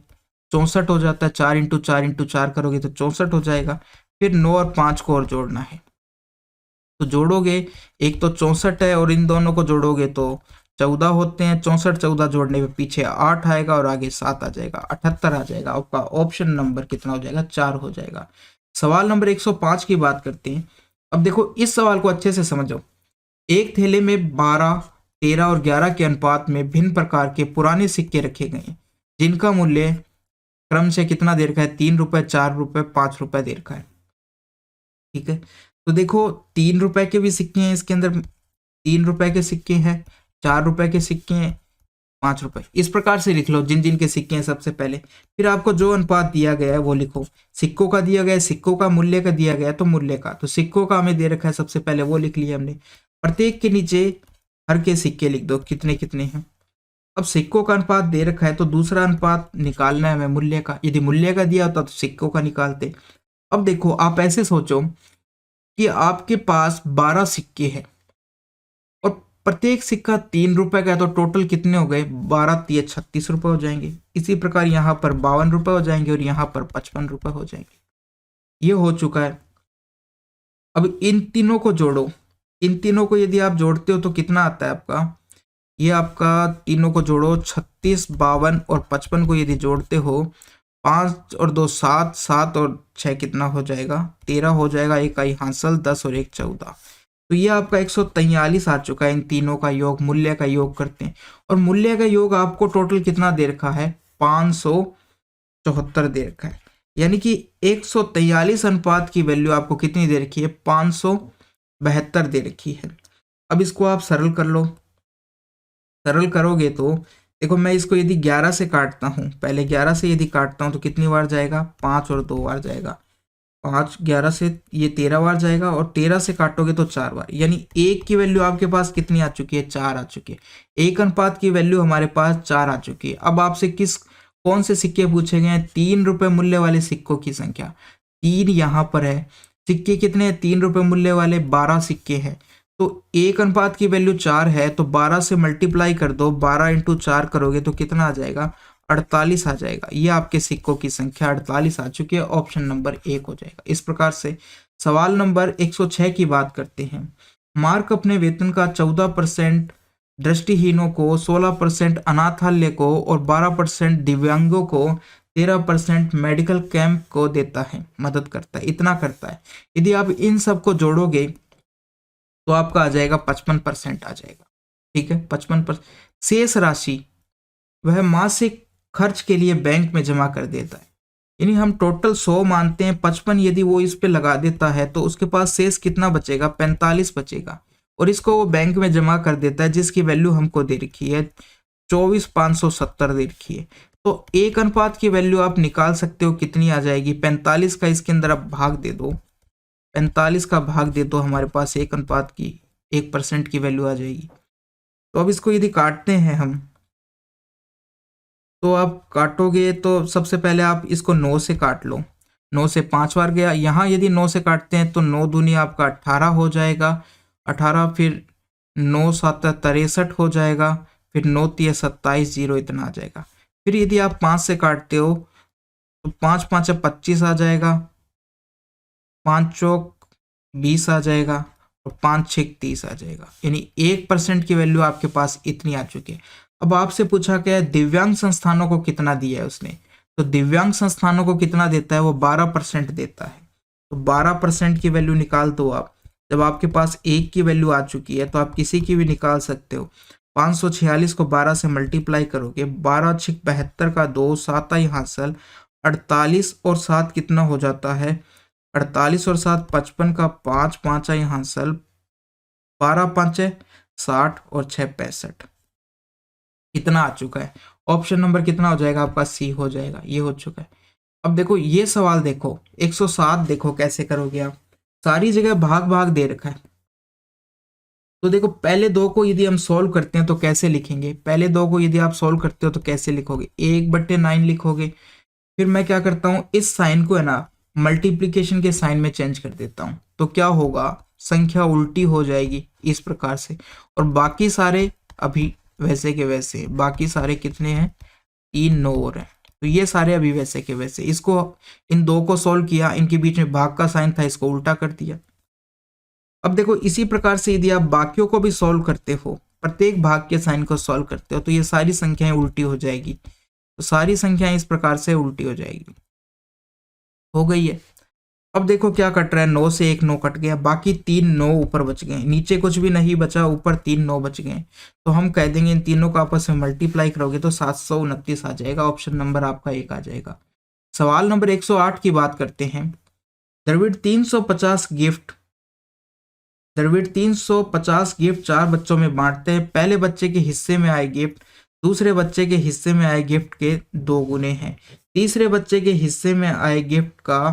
64 हो जाता है। 4 × 4 × 4 करोगे तो 64 हो जाएगा। फिर 9 और 5 को और जोड़ना है, तो जोड़ोगे, एक तो 64 है और इन दोनों को जोड़ोगे तो 14 होते हैं। 64 14 जोड़ने पे पीछे 8 आएगा और आगे 7 आ जाएगा, 78 आ जाएगा। आपका ऑप्शन नंबर कितना हो जाएगा, 4 हो जाएगा। सवाल नंबर 105 की बात करते हैं। अब देखो इस सवाल को अच्छे से समझो। एक थैले में 12, 13 और 11 के अनुपात में भिन्न प्रकार के पुराने सिक्के रखे गए हैं, जिनका मूल्य क्रम से कितना दे रखा है, 3 रुपए, 4 रुपए, 5 रुपए दे रखा है, ठीक है। तो देखो 3 रुपए के भी सिक्के हैं इसके अंदर, 3 रुपए के सिक्के हैं, 4 रुपए के सिक्के हैं, 5 रुपए, इस प्रकार से लिख लो जिन जिन के सिक्के हैं सबसे पहले। फिर आपको जो अनुपात दिया गया है वो लिखो। सिक्कों का दिया गया है, सिक्कों का मूल्य का दिया गया है, तो मूल्य का, तो सिक्कों का हमें दे रखा है सबसे पहले, वो लिख लिया हमने। प्रत्येक के नीचे हर के सिक्के लिख दो कितने कितने हैं। अब सिक्कों का अनुपात दे रखा है तो दूसरा अनुपात निकालना है हमें मूल्य का। यदि मूल्य का दिया होता तो सिक्कों का निकालते। अब देखो आप ऐसे सोचो कि आपके पास 12 सिक्के हैं और प्रत्येक सिक्का 3 रुपए का है, तो टोटल कितने हो गए, 12 × 36 रुपए हो जाएंगे। इसी प्रकार यहाँ पर 52 रुपए हो जाएंगे और यहाँ पर 55 रुपए हो जाएंगे। ये हो चुका है। अब इन तीनों को जोड़ो। इन तीनों को यदि आप जोड़ते हो तो कितना आता है आपका, ये आपका तीनों को जोड़ो, 36, 52 और 55 को यदि जोड़ते हो, 5 और 2 7, 7 और 6 कितना हो जाएगा, 13 हो जाएगा। एक आई हासिल, 10 और 1 14। तो ये आपका 143 आ चुका है। इन तीनों का योग, मूल्य का योग करते हैं और मूल्य का योग आपको टोटल कितना दे रखा है, 574 दे रखा है। यानी कि 143 अनुपात की वैल्यू आपको कितनी दे रखी है, 572 दे रखी है। अब इसको आप सरल कर लो। सरल करोगे तो देखो, मैं इसको यदि 11 से काटता हूँ, पहले 11 से यदि काटता हूँ तो कितनी बार जाएगा, 5 और 2 बार जाएगा। 5 11 से ये 13 बार जाएगा और 13 से काटोगे तो 4 बार, यानी 1 की वैल्यू आपके पास कितनी आ चुकी है, 4 आ चुकी है। 1 अनुपात की वैल्यू हमारे पास 4 आ चुकी है। अब आपसे कौन से सिक्के पूछे गए हैं, 3 रुपए मूल्य वाले सिक्कों की संख्या। 3 यहाँ पर है। सिक्के कितने हैं, 3 रुपए मूल्य वाले 12 सिक्के हैं। तो 1 अनुपात की वैल्यू 4 है, तो 12 से मल्टीप्लाई कर दो, 12 × 4 करोगे तो कितना आ जाएगा, 48 आ जाएगा। ये आपके सिक्कों की संख्या 48 आ चुकी है। ऑप्शन नंबर 1 हो जाएगा। इस प्रकार से सवाल नंबर 106 की बात करते हैं। मार्क अपने वेतन का 14% दृष्टिहीनों को, 16% अनाथालय को और 12% दिव्यांगों को, 13% मेडिकल कैंप को देता है, मदद करता है, इतना करता है। यदि आप इन सब को जोड़ोगे तो आपका आ जाएगा 55% आ जाएगा, ठीक है। 55%। शेष राशि वह मासिक खर्च के लिए बैंक में जमा कर देता है। यानी हम टोटल 100 मानते हैं, 55 यदि वो इस पे लगा देता है तो उसके पास शेष कितना बचेगा, 45 बचेगा, और इसको वो बैंक में जमा कर देता है, जिसकी वैल्यू हमको दे रखी है 24,570 दे रखी है। तो 1 अनुपात की वैल्यू आप निकाल सकते हो कितनी आ जाएगी, 45 का इसके अंदर आप भाग दे दो, 45 का भाग दे दो, हमारे पास 1 अनुपात की 1% की वैल्यू आ जाएगी। तो अब इसको यदि काटते हैं हम, तो आप काटोगे तो सबसे पहले आप इसको 9 से काट लो। 9 से 5 बार गया। यहाँ यदि 9 से काटते हैं तो 9 दूनी आपका 18 हो जाएगा, 18, फिर 9 7 63 हो जाएगा, फिर 9 3 27, 0 इतना आ जाएगा। फिर यदि आप 5 से काटते हो तो 5 5 25 आ जाएगा, 5 चौक 20 आ जाएगा और 5 6 30 आ जाएगा। यानी 1% की वैल्यू आपके पास इतनी आ चुकी है। अब आपसे पूछा गया है दिव्यांग संस्थानों को कितना दिया है उसने, तो दिव्यांग संस्थानों को कितना देता है, वो 12% देता है। तो 12% की वैल्यू निकाल दो आप। जब आपके पास 1 की वैल्यू आ चुकी है तो आप किसी की भी निकाल सकते हो। 546 को 12 से मल्टीप्लाई करोगे, 12 6 72 का 2, 7 आई हासिल, 48 और 7 कितना हो जाता है, 48 और 7 55 का 5, 5 आई हासिल, 12 5 है 60 और 6 65, कितना आ चुका है? ऑप्शन नंबर कितना हो जाएगा आपका? सी हो जाएगा, ये हो चुका है। अब देखो ये सवाल देखो, 107 देखो कैसे करोगे आप, सारी जगह भाग भाग दे रखा है। तो देखो पहले दो को यदि हम सॉल्व करते हैं तो कैसे लिखेंगे? पहले दो को यदि आप सॉल्व करते हो तो कैसे लिखोगे? 1/9 लिखोगे। फिर मैं क्या करता हूँ, इस साइन को है ना मल्टीप्लीकेशन के साइन में चेंज कर देता हूँ, तो क्या होगा, संख्या उल्टी हो जाएगी इस प्रकार से। और बाकी सारे अभी वैसे के वैसे, बाकी सारे कितने हैं? 3 9 और है, तो ये सारे अभी वैसे के वैसे। इसको, इन दो को सॉल्व किया, इनके बीच में भाग का साइन था, इसको उल्टा कर दिया। अब देखो इसी प्रकार से यदि आप बाकियों को भी सॉल्व करते हो, प्रत्येक भाग के साइन को सॉल्व करते हो, तो ये सारी संख्याएं उल्टी हो जाएगी। तो सारी संख्याएं इस प्रकार से उल्टी हो जाएगी। हो गई है। अब देखो क्या कट रहा है, 9 से 1 9 कट गया, बाकी 3 9 ऊपर बच गए, नीचे कुछ भी नहीं बचा, ऊपर 3 9 बच गए। तो हम कह देंगे इन तीनों को आपस में मल्टीप्लाई करोगे तो 729 आ जाएगा। ऑप्शन नंबर आपका 1 आ जाएगा। सवाल नंबर 108 की बात करते हैं। द्रविड़ 350 गिफ्ट, द्रविड़ 350 गिफ्ट 4 बच्चों में बांटते हैं। पहले बच्चे के हिस्से में आए गिफ्ट दूसरे बच्चे के हिस्से में आए गिफ्ट के 2 गुने हैं। तीसरे बच्चे के हिस्से में आए गिफ्ट का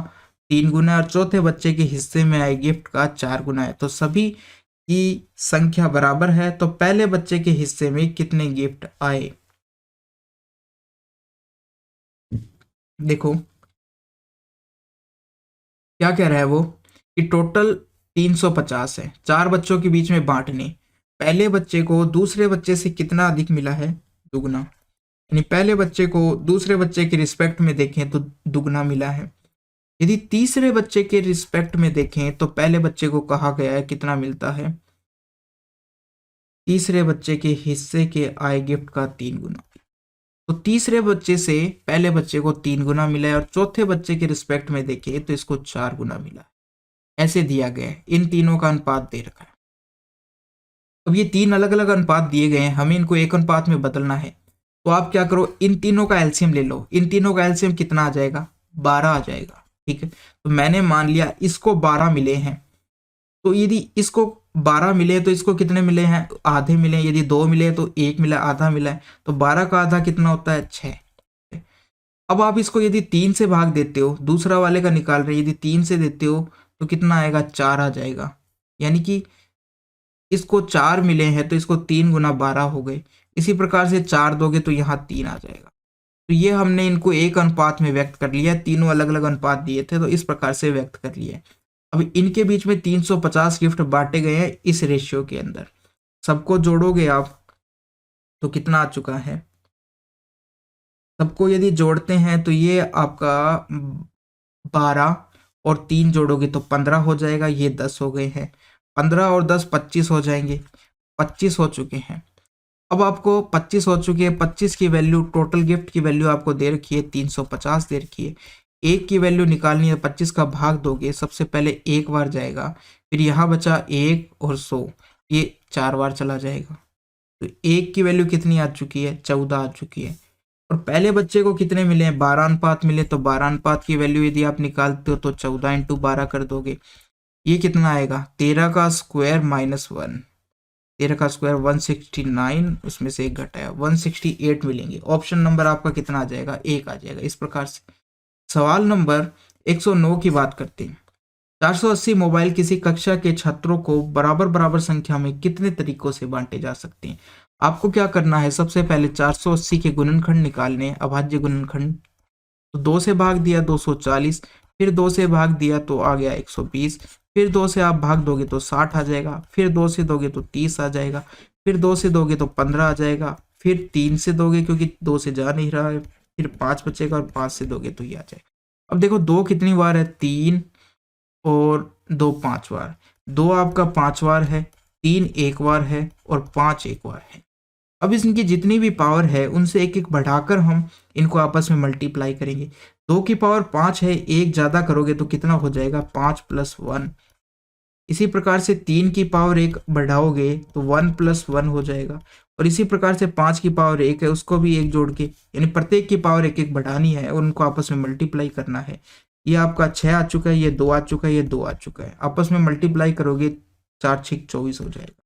3 गुना और चौथे बच्चे के हिस्से में आए गिफ्ट का 4 गुना है। तो सभी की संख्या बराबर है, तो पहले बच्चे के हिस्से में कितने गिफ्ट आए? देखो क्या कह रहा है वो, कि टोटल 350 है, 4 बच्चों के बीच में बांटने। पहले बच्चे को दूसरे बच्चे से कितना अधिक मिला है? दुगना। यानी पहले बच्चे को दूसरे बच्चे के रिस्पेक्ट में देखें तो दुगना मिला है। यदि तीसरे बच्चे के रिस्पेक्ट में देखें तो पहले बच्चे को कहा गया है कितना मिलता है? तीसरे बच्चे के हिस्से के आए गिफ्ट का 3 गुना। तो तीसरे बच्चे से पहले बच्चे को 3 गुना मिला है, और चौथे बच्चे के रिस्पेक्ट में देखें तो इसको 4 गुना मिला है। ऐसे दिया गया है, इन तीनों का अनुपात दे रखा है। अब ये 3 अलग अलग अनुपात दिए गए हैं, हमें इनको एक अनुपात में बदलना है। तो आप क्या करो, इन तीनों का एलसीएम ले लो। इन तीनों का एलसीएम कितना आ जाएगा? 12 आ जाएगा। ठीक है, तो मैंने मान लिया इसको 12 मिले हैं, तो यदि इसको 12 मिले तो इसको कितने मिले हैं? आधे मिले। यदि 2 मिले तो 1 मिला, आधा मिला है। तो 12 का आधा कितना होता है? 6। अब आप इसको यदि 3 से भाग देते हो, दूसरा वाले का निकाल रहे, यदि 3 से देते हो तो कितना आएगा? 4 आ जाएगा। यानी कि इसको 4 मिले हैं तो इसको 3 गुना 12 हो गए। इसी प्रकार से 4 दोगे तो यहाँ 3 आ जाएगा। तो ये हमने इनको एक अनुपात में व्यक्त कर लिया। तीनों अलग अलग अनुपात दिए थे, तो इस प्रकार से व्यक्त कर लिया। अब इनके बीच में 350 गिफ्ट बांटे गए हैं इस रेशियो के अंदर। सबको जोड़ोगे आप तो कितना आ चुका है? सबको यदि जोड़ते हैं तो ये आपका 12 और 3 जोड़ोगे तो 15 हो जाएगा। ये 10 हो गए हैं। 15 और 10 25 हो जाएंगे। 25 हो चुके हैं। अब आपको 25 हो चुके हैं। 25 की वैल्यू, टोटल गिफ्ट की वैल्यू आपको दे रखी है 350 दे रखी है। एक की वैल्यू निकालनी है, 25 का भाग दोगे, सबसे पहले एक बार जाएगा, फिर यहाँ बचा 1 और 100, ये 4 बार चला जाएगा। तो एक की वैल्यू कितनी आ चुकी है? 14 आ चुकी है। और पहले बच्चे को कितने मिले हैं? 12 अनुपात मिले। तो 12 अनुपात की वैल्यू यदि आप निकालते हो तो 14 इंटू 12 कर दोगे, ये कितना आएगा? 13 का स्क्वायर माइनस 1, 13 का स्क्वायर 169, उसमें से एक घटाया 168 मिलेंगे। ऑप्शन नंबर आपका कितना आ जाएगा? 1 आ जाएगा। इस प्रकार से सवाल नंबर 109 की बात करते हैं। 480 मोबाइल किसी कक्षा के छात्रों को बराबर बराबर संख्या में कितने तरीकों से बांटे जा सकते हैं? आपको क्या करना है, सबसे पहले 480 के गुणनखंड निकालने, अभाज्य गुणनखंड। तो 2 से भाग दिया 240, फिर 2 से भाग दिया तो आ गया 120, फिर 2 से आप भाग दोगे तो 60 आ जाएगा, फिर 2 से दोगे तो 30 आ जाएगा, फिर 2 से दोगे तो 15 आ जाएगा, फिर 3 से दोगे क्योंकि 2 से जा नहीं रहा है, फिर 5 बचेगा और 5 से दोगे तो ये आ जाएगा। अब देखो 2 कितनी बार है? 3 और 2 5 बार। 2 आपका 5 बार है, 3 1 बार है और 5 1 बार है। अब इनकी जितनी भी पावर है उनसे एक एक बढ़ाकर हम इनको आपस में मल्टीप्लाई करेंगे। 2 की पावर 5 है, एक ज़्यादा करोगे तो कितना हो जाएगा? 5 + 1। इसी प्रकार से 3 की पावर 1 बढ़ाओगे तो 1 + 1 हो जाएगा। और इसी प्रकार से 5 की पावर 1 है, उसको भी 1 जोड़ के, यानी प्रत्येक की पावर 1 1 बढ़ानी है और उनको आपस में मल्टीप्लाई करना है। ये आपका 6 आ चुका है, ये 2 आ चुका है, ये 2 आ चुका है। आपस में मल्टीप्लाई करोगे 4 6 24 हो जाएगा।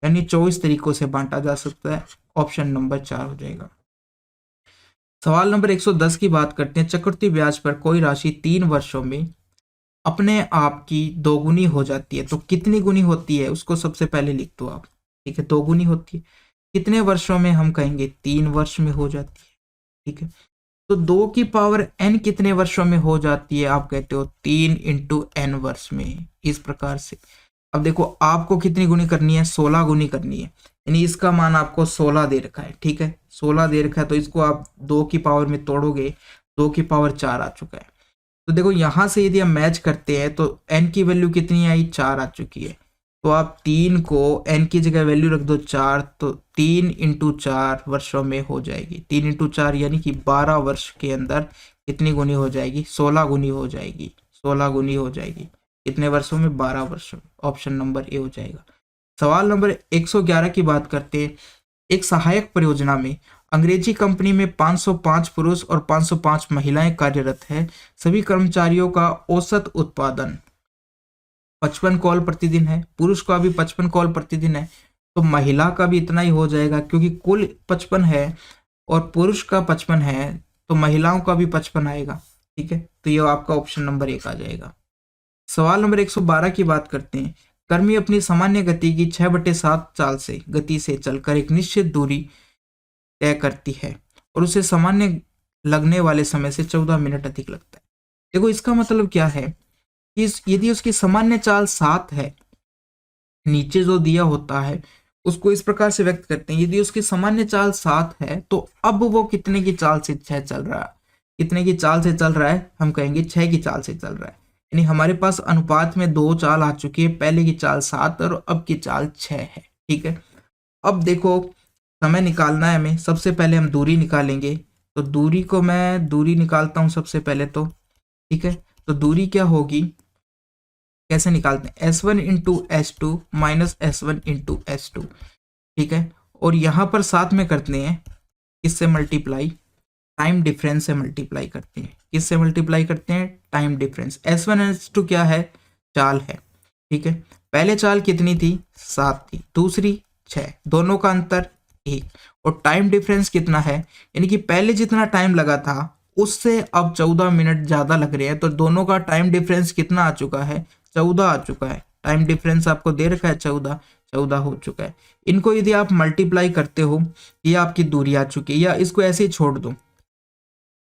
यानी 24 तरीकों से बांटा जा सकता है। ऑप्शन नंबर 4 हो जाएगा। सवाल नंबर 110 की बात करते हैं। चक्रवृद्धि ब्याज पर कोई राशि 3 वर्षों में अपने आप की दोगुनी हो जाती है, तो कितनी गुनी होती है उसको सबसे पहले लिख दो आप। ठीक है, दोगुनी होती है। कितने वर्षों में? हम कहेंगे 3 वर्ष में हो जाती है। ठीक है, तो 2 की पावर n कितने वर्षों में हो जाती है? आप कहते हो 3 इंटू n वर्ष में, इस प्रकार से। अब देखो आपको कितनी गुनी करनी है? 16 गुनी करनी है, यानी इसका मान आपको 16 दे रखा है। ठीक है, 16 दे रखा है, तो इसको आप 2 की पावर में तोड़ोगे, 2 की पावर 4 आ चुका है। तो देखो यहां से यदि हम मैच करते हैं तो n की वैल्यू कितनी आई? 4 आ चुकी है। तो आप 3 को n की जगह वैल्यू रख दो 4, तो 3 इंटू 4 वर्षों में हो जाएगी। 3 इंटू 4 यानी कि 12 वर्ष के अंदर कितनी गुनी हो जाएगी? 16 गुनी हो जाएगी। 16 गुनी हो जाएगी कितने वर्षों में? 12 वर्षों में। ऑप्शन नंबर ए हो जाएगा। सवाल नंबर 111 की बात करते हैं। एक सहायक परियोजना में अंग्रेजी कंपनी में 505 पुरुष और 505 महिलाएं कार्यरत है। सभी कर्मचारियों का औसत उत्पादन 55 कॉल प्रतिदिन है। पुरुष का भी 55 कॉल प्रतिदिन है, तो महिला का भी इतना ही हो जाएगा, क्योंकि कुल 55 है और पुरुष का 55 है, तो महिलाओं का भी 55 आएगा। ठीक है, तो ये आपका ऑप्शन नंबर 1 आ जाएगा। सवाल नंबर 112 की बात करते हैं। कर्मी अपनी सामान्य गति की 6/7 चाल से गति से चलकर एक निश्चित दूरी तय करती है और उसे सामान्य लगने वाले समय से 14 मिनट अधिक लगता है। देखो इसका मतलब क्या है कि यदि उसकी सामान्य चाल 7 है, नीचे जो दिया होता है उसको इस प्रकार से व्यक्त करते हैं। यदि उसकी सामान्य चाल 7 है, तो अब वो कितने की चाल से 6 चल रहा है? कितने की चाल से चल रहा है? हम कहेंगे 6 की चाल से चल रहा है। यानी हमारे पास अनुपात में 2 चाल आ चुकी है, पहले की चाल 7 और अब की चाल 6 है। ठीक है, अब देखो समय निकालना है हमें। सबसे पहले हम दूरी निकालेंगे, तो दूरी को मैं दूरी निकालता हूं सबसे पहले तो। ठीक है, तो दूरी क्या होगी, कैसे निकालते हैं? S1 into S2 minus S1 into S2। ठीक है, और यहां पर साथ में करते हैं किससे मल्टीप्लाई? टाइम डिफरेंस से मल्टीप्लाई करते हैं। किससे मल्टीप्लाई करते हैं? Time difference. S1 S2 क्या है? चाल है। ठीक है, पहले चाल कितनी थी? 7 थी, दूसरी 6, दोनों का अंतर 1, और टाइम डिफरेंस कितना है? यानी कि पहले जितना टाइम लगा था उससे अब 14 मिनट ज्यादा लग रहे हैं, तो दोनों का टाइम डिफरेंस कितना आ चुका है? 14 आ चुका है। टाइम डिफरेंस आपको दे रखा है 14 हो चुका है। इनको यदि आप मल्टीप्लाई करते हो, ये आपकी दूरी आ चुकी है, या इसको ऐसे ही छोड़ दो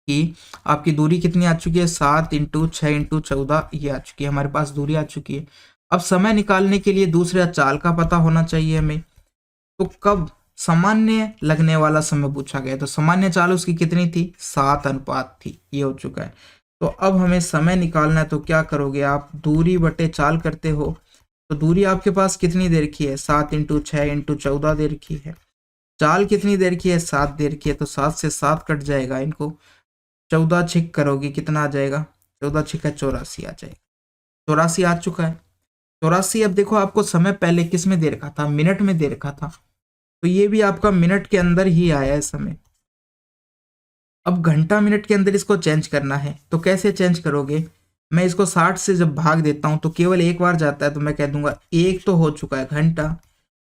कि आपकी दूरी कितनी आ चुकी है? 7 इंटू 6 इंटू 14, ये आ चुकी है, हमारे पास दूरी आ चुकी है। अब समय निकालने के लिए दूसरा चाल का पता होना चाहिए हमें। तो कब सामान्य लगने वाला समय पूछा गया, तो सामान्य चाल उसकी कितनी थी? 7 अनुपात थी, ये हो चुका है। तो अब हमें समय निकालना है, तो क्या करोगे आप? दूरी बटे चाल करते हो, तो दूरी आपके पास कितनी दे रखी है? 7 इंटू 6 इंटू 14 दे रखी है। चाल कितनी दे रखी है? 7 दे रखी है, तो 7 से 7 कट जाएगा, इनको 14 छिक करोगे, कितना आ जाएगा? 14 छिका 84 आ जाएगा। 84 आ चुका है। 84। अब देखो आपको समय पहले किस में दे रखा था? मिनट में दे रखा था, तो ये भी आपका मिनट के अंदर ही आया है समय। अब घंटा मिनट के अंदर इसको चेंज करना है, तो कैसे चेंज करोगे? मैं इसको 60 से जब भाग देता हूं तो केवल एक बार जाता है, तो मैं कह दूंगा 1 तो हो चुका है घंटा,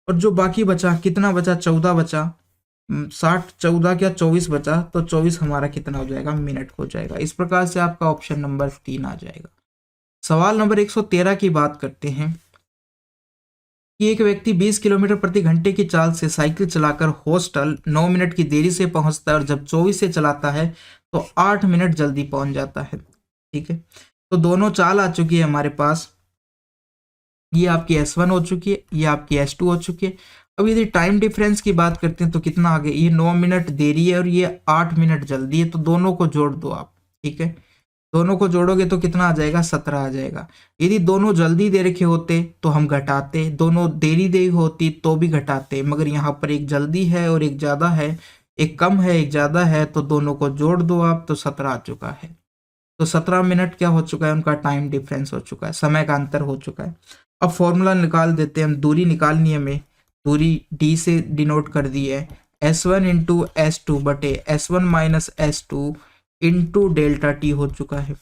और जो बाकी बचा कितना बचा? 14 बचा। 60 14 क्या 24 बचा, तो 24 हमारा कितना हो जाएगा? मिनट हो जाएगा। इस प्रकार से आपका ऑप्शन नंबर 3 आ जाएगा। सवाल नंबर 113 की बात करते हैं कि एक व्यक्ति 20 किलोमीटर प्रति घंटे की चाल से साइकिल चलाकर हॉस्टल 9 मिनट की देरी से पहुंचता है, और जब 24 से चलाता है तो 8 मिनट जल्दी पहुंच जाता है। ठीक है, तो दोनों चाल आ चुकी है हमारे पास। ये आपकी S1 हो चुकी है, ये आपकी S2 हो चुकी है। अब यदि टाइम डिफरेंस की बात करते हैं तो कितना आ गया? ये 9 मिनट देरी है और ये 8 मिनट जल्दी है, तो दोनों को जोड़ दो आप। ठीक है, दोनों को जोड़ोगे तो कितना आ जाएगा? 17 आ जाएगा। यदि दोनों जल्दी दे रखे होते तो हम घटाते, दोनों देरी दे होती तो भी घटाते, मगर यहाँ पर एक जल्दी है और एक ज़्यादा है, एक कम है एक ज़्यादा है, तो दोनों को जोड़ दो आप, तो 17 आ चुका है। तो 17 मिनट क्या हो चुका है? उनका टाइम डिफरेंस हो चुका है, समय का अंतर हो चुका है। अब फॉर्मूला निकाल देते हैं हम। दूरी निकालनी है हमें, दूरी d से डिनोट कर दी है। S1 इंटू S2 बटे S1 minus S2 into delta T हो चुका है।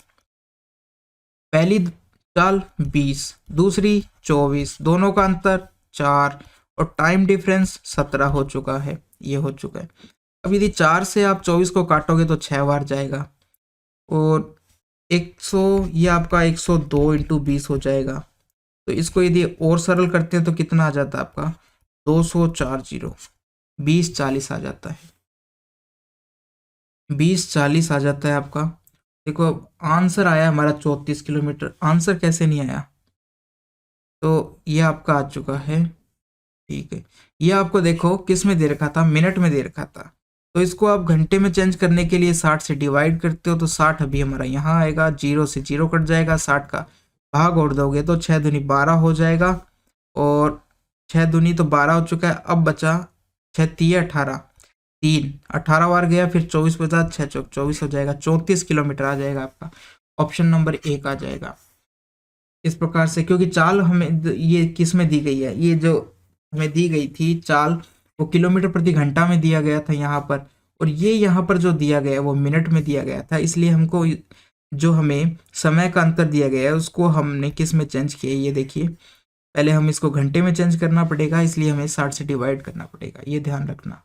पहली चाल 20, दूसरी 24, दोनों का अंतर 4, और टाइम डिफरेंस 17 हो चुका है, ये हो चुका है। अब यदि 4 से आप 24 को काटोगे तो 6 बार जाएगा, और 100 ये आपका 102 इंटू 20 हो जाएगा। तो इसको यदि और सरल करते हैं तो कितना आ जाता है आपका 240, 2040 आ जाता है, 2040 आ जाता है आपका। देखो अब आंसर आया हमारा 34 किलोमीटर। आंसर कैसे नहीं आया, तो ये आपका आ चुका है, ठीक है। ये आपको देखो किस में दे रखा था, मिनट में दे रखा था, तो इसको आप घंटे में चेंज करने के लिए 60 से डिवाइड करते हो तो 60 अभी हमारा यहाँ आएगा, 0 से 0 कट जाएगा, 60 का भाग और दोगे तो 6 दूनी 12 हो जाएगा, और 6 दूनी तो 12 हो चुका है। अब बचा 6 3 18, 18 बार गया, फिर 24 बचा, 6 चौक 24 हो जाएगा, 34 किलोमीटर आ जाएगा आपका। ऑप्शन नंबर 1 आ जाएगा इस प्रकार से, क्योंकि चाल हमें ये किस में दी गई है, ये जो हमें दी गई थी चाल वो किलोमीटर प्रति घंटा में दिया गया था यहाँ पर, और ये यहाँ पर जो दिया गया है वो मिनट में दिया गया था। इसलिए हमको जो हमें समय का अंतर दिया गया है उसको हमने किस में चेंज किया, ये देखिए। पहले हम इसको घंटे में चेंज करना पड़ेगा, इसलिए हमें 60 से डिवाइड करना पड़ेगा, ये ध्यान रखना।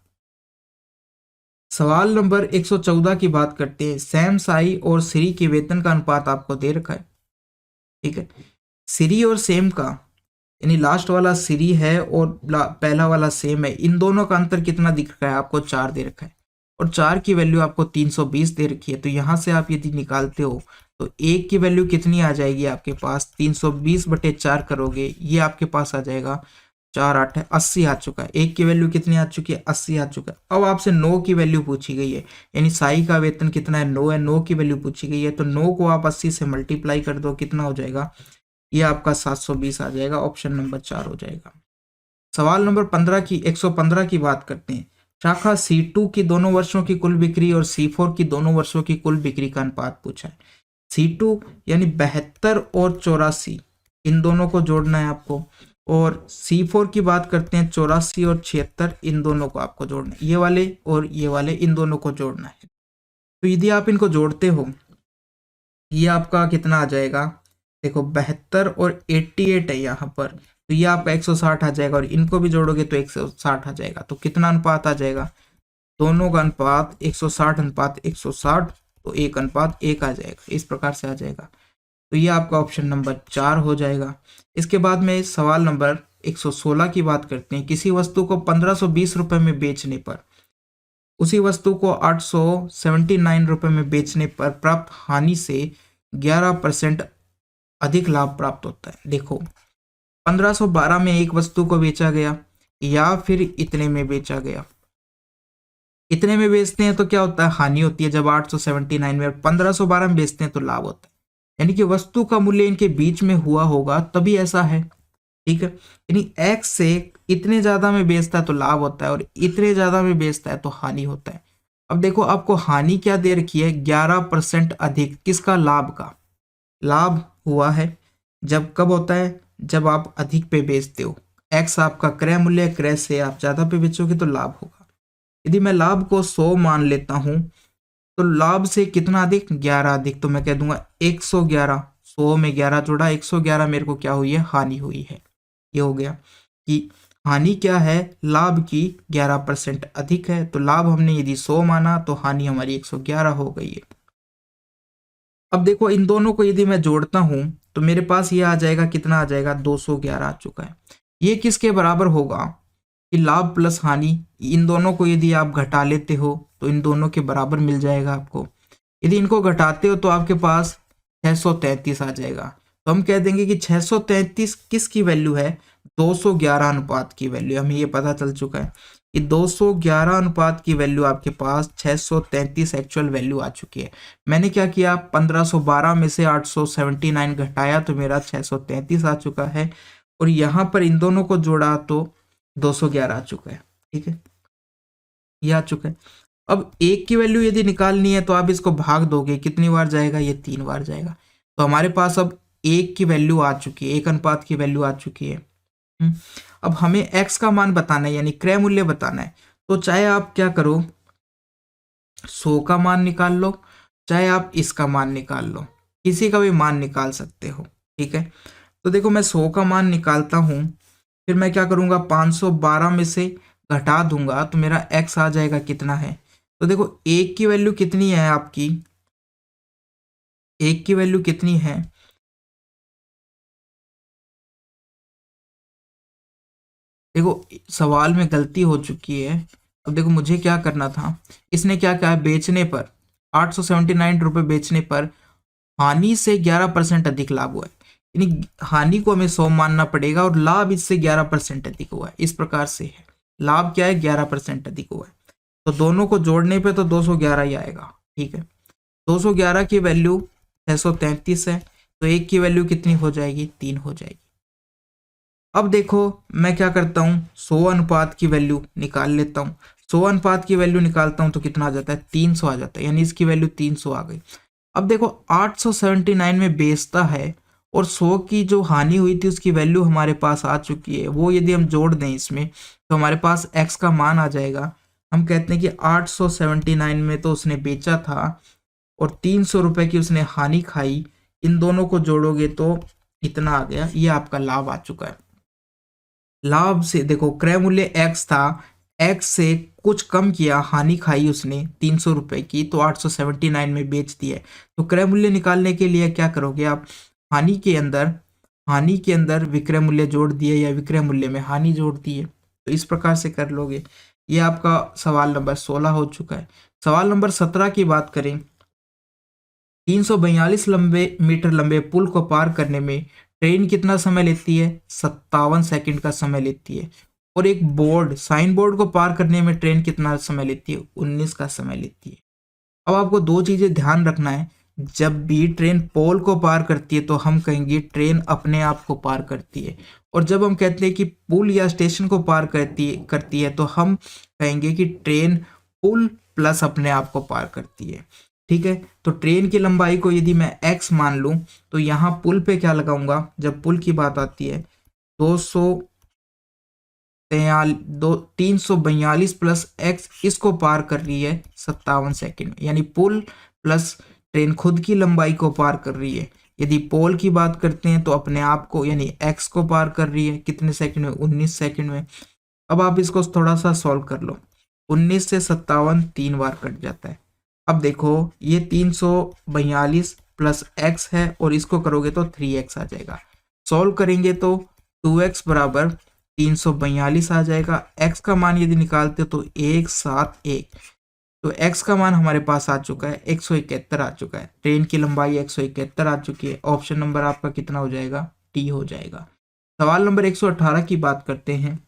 सवाल नंबर 114 की बात करते हैं। सैम, साई और श्री के वेतन का अनुपात आपको दे रखा है, ठीक है। श्री और सेम का, यानी लास्ट वाला श्री है और पहला वाला सेम है, इन दोनों का अंतर कितना दिख रहा है आपको, 4 दे रखा है, और 4 की वैल्यू आपको 320 दे रखी है। तो यहाँ से आप यदि निकालते हो तो 1 की वैल्यू कितनी आ जाएगी आपके पास, 320/4 करोगे, ये आपके पास आ जाएगा 4 8 है 80 आ चुका है। 1 की वैल्यू कितनी आ चुकी है, 80 आ चुका है। अब आपसे 9 की वैल्यू पूछी गई है, यानी साई का वेतन कितना है, 9 है, 9 की वैल्यू पूछी गई है, तो 9 को आप 80 से मल्टीप्लाई कर दो, कितना हो जाएगा, ये आपका 720 आ जाएगा। ऑप्शन नंबर 4 हो जाएगा। सवाल नंबर 115 की बात करते हैं। शाखा C2 की दोनों वर्षों की कुल बिक्री और C4 की दोनों वर्षों की कुल बिक्री का अनुपात पूछा है। C2 यानी 72 और 84, इन दोनों को जोड़ना है आपको, और C4 की बात करते हैं 84 और 76, इन दोनों को आपको जोड़ना है, ये वाले और ये वाले इन दोनों को जोड़ना है। तो यदि आप इनको जोड़ते हो, ये आपका कितना आ जाएगा, देखो 72 और 88 है यहाँ पर, तो ये आपका 160 आ जाएगा, और इनको भी जोड़ोगे तो 160 आ जाएगा। तो कितना अनुपात आ जाएगा, दोनों का अनुपात 160/160, तो 1:1 आ जाएगा, इस प्रकार से आ जाएगा। तो ये आपका ऑप्शन नंबर 4 हो जाएगा। इसके बाद में सवाल नंबर 116 की बात करते हैं। किसी वस्तु को 1520 रुपए में बेचने पर उसी वस्तु को 879 रुपए में बेचने पर प्राप्त हानि से 11% अधिक लाभ प्राप्त होता है। देखो 1512 में एक वस्तु को बेचा गया, या फिर इतने में बेचा गया, इतने में बेचते हैं तो क्या होता है, हानि होती है। जब 879 में और 1512 में बेचते हैं तो लाभ होता है, यानी कि वस्तु का मूल्य इनके बीच में हुआ होगा तभी ऐसा है, ठीक है। यानी एक्स से इतने ज्यादा में बेचता है तो लाभ होता है, और इतने ज्यादा में बेचता है तो हानि होता है। अब देखो आपको हानि क्या दे रखी है, 11% अधिक, किसका, लाभ का। लाभ हुआ है जब कब होता है, जब आप अधिक पे बेचते हो। एक्स आपका क्रय मूल्य, क्रय से आप ज्यादा पे बेचोगे तो लाभ होगा। यदि मैं लाभ को 100 मान लेता हूं तो लाभ से कितना अधिक, 11 अधिक, तो मैं कह दूंगा 111। 100 में 11 जोड़ा, 111 मेरे को क्या हुई है, हानि हुई है। ये हो गया कि हानि क्या है, लाभ की 11% अधिक है, तो लाभ हमने यदि 100 माना तो हानि हमारी 111 हो गई है। अब देखो इन दोनों को यदि मैं जोड़ता हूं तो मेरे पास ये आ जाएगा, कितना आ जाएगा, 211 आ चुका है। ये किसके बराबर होगा कि लाभ प्लस हानि, इन दोनों को यदि आप घटा लेते हो तो इन दोनों के बराबर मिल जाएगा आपको। यदि इनको घटाते हो तो आपके पास 633 आ जाएगा। तो हम कह देंगे कि 633 किसकी वैल्यू है, 211 अनुपात की वैल्यू। हमें ये पता चल चुका है कि 211 अनुपात की वैल्यू आपके पास 633 एक्चुअल वैल्यू आ चुकी है। मैंने क्या किया, 1512 में से 879 घटाया तो मेरा 633 आ चुका है, और यहाँ पर इन दोनों को जोड़ा तो 211 आ चुका है, ठीक है, ये आ चुका है। अब एक की वैल्यू यदि निकालनी है तो आप इसको भाग दोगे, कितनी बार जाएगा, ये 3 बार जाएगा। तो हमारे पास अब एक की वैल्यू आ चुकी है, 1 अनुपात की वैल्यू आ चुकी है। अब हमें x का मान बताना है, यानी क्रय मूल्य बताना है। तो चाहे आप क्या करो, 100 का मान निकाल लो, चाहे आप इसका मान निकाल लो, किसी का भी मान निकाल सकते हो, ठीक है। तो देखो मैं 100 का मान निकालता हूं फिर मैं क्या करूँगा, 512 में से घटा दूंगा तो मेरा x आ जाएगा कितना है। तो देखो एक की वैल्यू कितनी है आपकी, एक की वैल्यू कितनी है, देखो सवाल में गलती हो चुकी है। अब देखो मुझे क्या करना था, इसने क्या कहा, बेचने पर 879 रुपये बेचने पर हानि से 11% अधिक लाभ हुआ है, यानी हानि को हमें 100 मानना पड़ेगा और लाभ इससे 11% अधिक हुआ है। इस प्रकार से है, लाभ क्या है, 11% अधिक हुआ है। तो दोनों को जोड़ने पे तो 211 ही आएगा। ठीक है, 211 की वैल्यू 633 है, तो एक की वैल्यू कितनी हो जाएगी, 3 हो जाएगी। अब देखो मैं क्या करता हूँ, 100 अनुपात की वैल्यू निकाल लेता हूँ। 100 अनुपात की वैल्यू निकालता हूँ तो कितना आ जाता है, 300 आ जाता है, यानी इसकी वैल्यू 300 आ गई। अब देखो 879 में बेचता है और 100 की जो हानि हुई थी उसकी वैल्यू हमारे पास आ चुकी है, वो यदि हम जोड़ दें इसमें तो हमारे पास x का मान आ जाएगा। हम कहते हैं कि 879 में तो उसने बेचा था और 300 रुपए की उसने हानि खाई, इन दोनों को जोड़ोगे तो इतना आ गया, ये आपका लाभ आ चुका है। लाभ से देखो क्रय मूल्य x था, x से कुछ कम किया, हानि खाई उसने 300 रुपए की, तो 879 में बेच दिया। तो क्रय मूल्य निकालने के लिए क्या करोगे आप, हानि के अंदर विक्रय मूल्य जोड़ दिए या विक्रय मूल्य में हानि जोड़ दिए, तो इस प्रकार से कर लोगे। ये आपका सवाल नंबर 16 हो चुका है। सवाल नंबर 17 की बात करें, 342 मीटर लंबे पुल को पार करने में ट्रेन कितना समय लेती है, 57 सेकंड का समय लेती है। और एक साइन बोर्ड को पार करने में ट्रेन कितना समय लेती है, 19 का समय लेती है। अब आपको दो चीजें ध्यान रखना है, जब भी ट्रेन पोल को पार करती है तो हम कहेंगे ट्रेन अपने आप को पार करती है, और जब हम कहते हैं कि पुल या स्टेशन को पार करती है तो हम कहेंगे कि ट्रेन पुल प्लस अपने आप को पार करती है। ठीक है, तो ट्रेन की लंबाई को यदि मैं x मान लूं तो यहाँ पुल पे क्या लगाऊंगा, जब पुल की बात आती है 342 प्लस x, इसको पार कर रही है 57 सेकंड में, यानी पुल प्लस ट्रेन खुद की लंबाई को पार कर रही है। यदि पोल की बात करते हैं तो अपने आप को यानी x को पार कर रही है, कितने सेकंड में, 19 सेकंड में। अब आप इसको थोड़ा सा सॉल्व कर लो, 19 से 57 3 बार कट जाता है। अब देखो ये 342 प्लस x है और इसको करोगे तो 3x आ जाएगा। सॉल्व करेंगे तो 2x बराबर 342 आ जाएगा। x का मान यदि निकालते हो तो 171, तो x का मान हमारे पास आ चुका है 171 आ चुका है। ट्रेन की लंबाई 171 आ चुकी है। ऑप्शन नंबर आपका कितना हो जाएगा, टी हो जाएगा। सवाल नंबर 118 की बात करते हैं।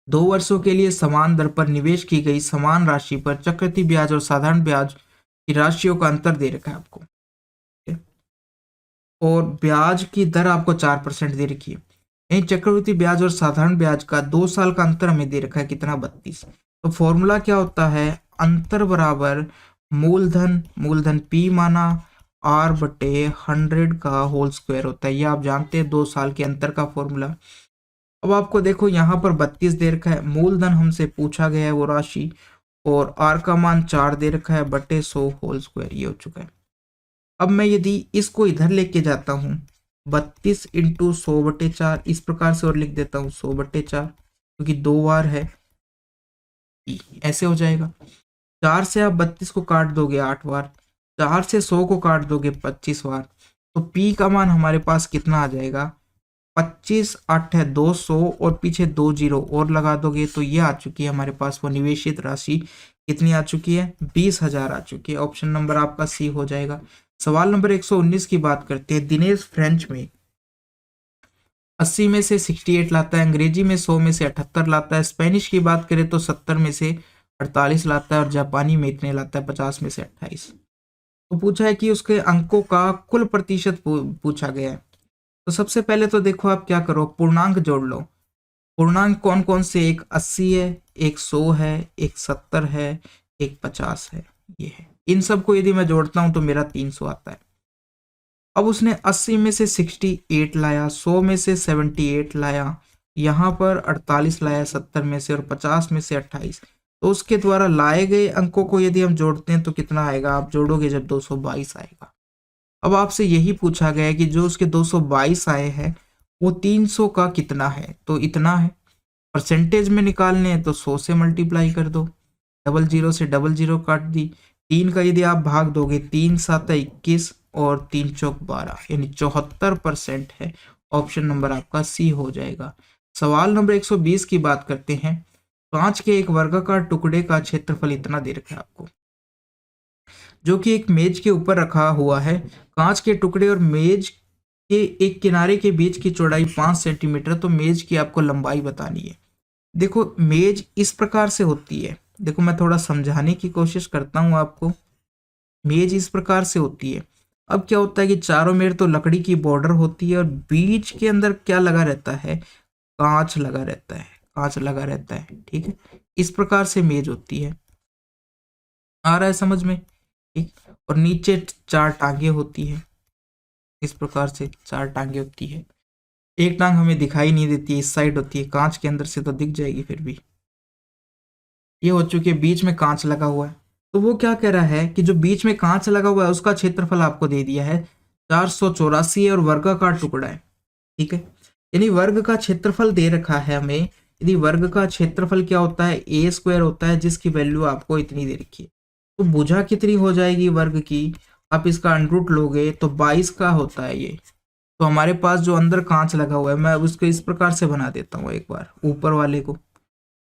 2 वर्षों के लिए समान दर पर निवेश की गई समान राशि पर चक्रवृद्धि ब्याज और साधारण ब्याज की राशियों का अंतर दे रखा है आपको, ठीक है? और ब्याज की दर आपको 4% दे रखी है। यही चक्रवृद्धि ब्याज और साधारण ब्याज का 2 साल का अंतर हमें दे रखा है कितना, 32। तो फॉर्मूला क्या होता है, अंतर बराबर मूलधन P माना R बटे 100 का होल स्क्वायर होता है। ये आप जानते हैं 2 साल के अंतर का फॉर्मूला। अब आपको देखो यहाँ पर 32 दे रखा है, मूलधन हमसे पूछा गया है वो राशि, और R का मान 4 दे रखा है बटे 100 होल स्क्वायर, ये हो चुका है। अब मैं यदि इसको इधर लेके जाता हूँ, 32 इंटू 100 बटे 4, इस प्रकार से और लिख देता हूँ 100 बटे 4, क्योंकि 2 बार है, ऐसे हो जाएगा। 4 से आप 32 को काट दोगे 8 बार, 4 से 100 को काट दोगे 25 बार, तो P का मान हमारे पास कितना आ जाएगा, 25 8 है 200 और पीछे 2 जीरो और लगा दोगे तो ये आ चुकी है हमारे पास वो निवेशित राशि, कितनी आ चुकी है, 20,000 आ चुकी है। ऑप्शन नंबर आपका सी हो जाएगा। सवाल नंबर 119 की बात करते हैं। दिनेश फ्रेंच में 80 में से 68 लाता है, अंग्रेजी में 100 में से 78 लाता है, स्पेनिश की बात करें तो 70 में से 48 लाता है, और जापानी में इतने लाता है 50 में से 28। तो पूछा है कि उसके अंकों का कुल प्रतिशत पूछा गया है। तो सबसे पहले तो देखो आप क्या करो, पूर्णांक जोड़ लो। पूर्णांक कौन कौन से, एक 80 है, एक 100 है, एक 70 है, एक 50 है, ये है। इन सब को यदि मैं जोड़ता हूं तो मेरा 300 आता है। अब उसने 80 में से 68 लाया, 100 में से 78 लाया, यहाँ पर 48 लाया 70 में से, और 50 में से 28। तो उसके द्वारा लाए गए अंकों को यदि हम जोड़ते हैं तो कितना आएगा, आप जोड़ोगे जब 222 आएगा। अब आपसे यही पूछा गया है कि जो उसके 222 आए हैं वो 300 का कितना है, तो इतना है। परसेंटेज में निकालने हैं तो 100 से मल्टीप्लाई कर दो, 00 से 00 काट दी। 3 का यदि आप भाग दोगे, 3 7 21 और 3 चौक 12, यानी 74% है। ऑप्शन नंबर आपका सी हो जाएगा। सवाल नंबर 120 की बात करते हैं। कांच के एक वर्गाकार टुकड़े का क्षेत्रफल इतना दे रखा है आपको, जो कि एक मेज के ऊपर रखा हुआ है। कांच के टुकड़े और मेज के एक किनारे के बीच की चौड़ाई 5 सेंटीमीटर, तो मेज की आपको लंबाई बतानी है। देखो मेज इस प्रकार से होती है, देखो मैं थोड़ा समझाने की कोशिश करता हूँ आपको। मेज इस प्रकार से होती है। अब क्या होता है कि चारों मेर तो लकड़ी की बॉर्डर होती है और बीच के अंदर क्या लगा रहता है, कांच लगा रहता है, कांच लगा रहता है, ठीक है। इस प्रकार से मेज होती है, आ रहा है समझ में, ठीक। और नीचे 4 टांगे होती है, इस प्रकार से 4 टांगे होती है। एक टांग हमें दिखाई नहीं देती है, इस साइड होती है, कांच के अंदर से तो दिख जाएगी फिर भी। ये हो चुकी है, बीच में कांच लगा हुआ है। तो वो क्या कह रहा है कि जो बीच में कांच लगा हुआ है उसका क्षेत्रफल आपको दे दिया है 484 है और वर्गाकार टुकड़ा है, ठीक है। यानी वर्ग का क्षेत्रफल दे रखा है हमें। यदि वर्ग का क्षेत्रफल क्या होता है, ए स्क्वायर होता है, जिसकी वैल्यू आपको इतनी दे रखी है। तो भुजा कितनी हो जाएगी वर्ग की, आप इसका अंडरूट लोगे तो 22 का होता है ये। तो हमारे पास जो अंदर कांच लगा हुआ है, मैं अब उसको इस प्रकार से बना देता हूँ एक बार,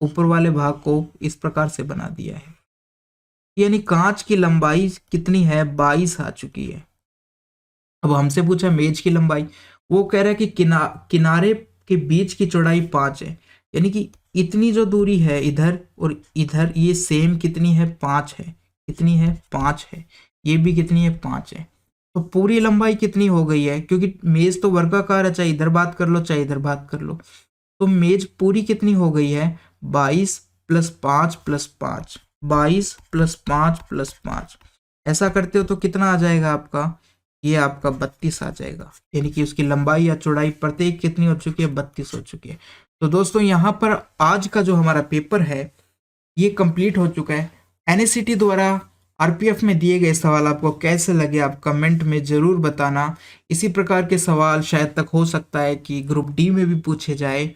ऊपर वाले भाग को इस प्रकार से बना दिया है। यानी कांच की लंबाई कितनी है, 22 आ चुकी है। अब हमसे पूछा मेज की लंबाई, वो कह रहा है कि किनारे के बीच की चौड़ाई 5 है, यानी कि इतनी जो दूरी है इधर और इधर, ये सेम कितनी है, 5 है। कितनी है, 5 है। ये भी कितनी है, 5 है। तो पूरी लंबाई कितनी हो गई है, क्योंकि मेज तो वर्गाकार है, चाहे इधर बात कर लो चाहे इधर बात कर लो। तो मेज पूरी कितनी हो गई है, 22 + 5 + 5, 22 + 5 + 5। ऐसा करते हो तो कितना आ जाएगा आपका, ये आपका 32 आ जाएगा। यानी कि उसकी लंबाई या चौड़ाई प्रत्येक कितनी हो चुकी है, 32 हो चुकी है। तो दोस्तों यहाँ पर आज का जो हमारा पेपर है ये कंप्लीट हो चुका है। एनएससीटी द्वारा आरपीएफ में दिए गए सवाल आपको कैसे लगे, आप कमेंट में जरूर बताना। इसी प्रकार के सवाल शायद तक हो सकता है कि ग्रुप डी में भी पूछे जाए।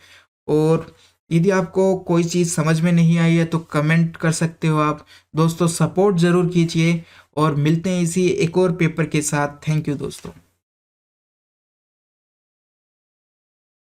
और यदि आपको कोई चीज़ समझ में नहीं आई है तो कमेंट कर सकते हो आप। दोस्तों सपोर्ट ज़रूर कीजिए और मिलते हैं इसी एक और पेपर के साथ। थैंक यू दोस्तों।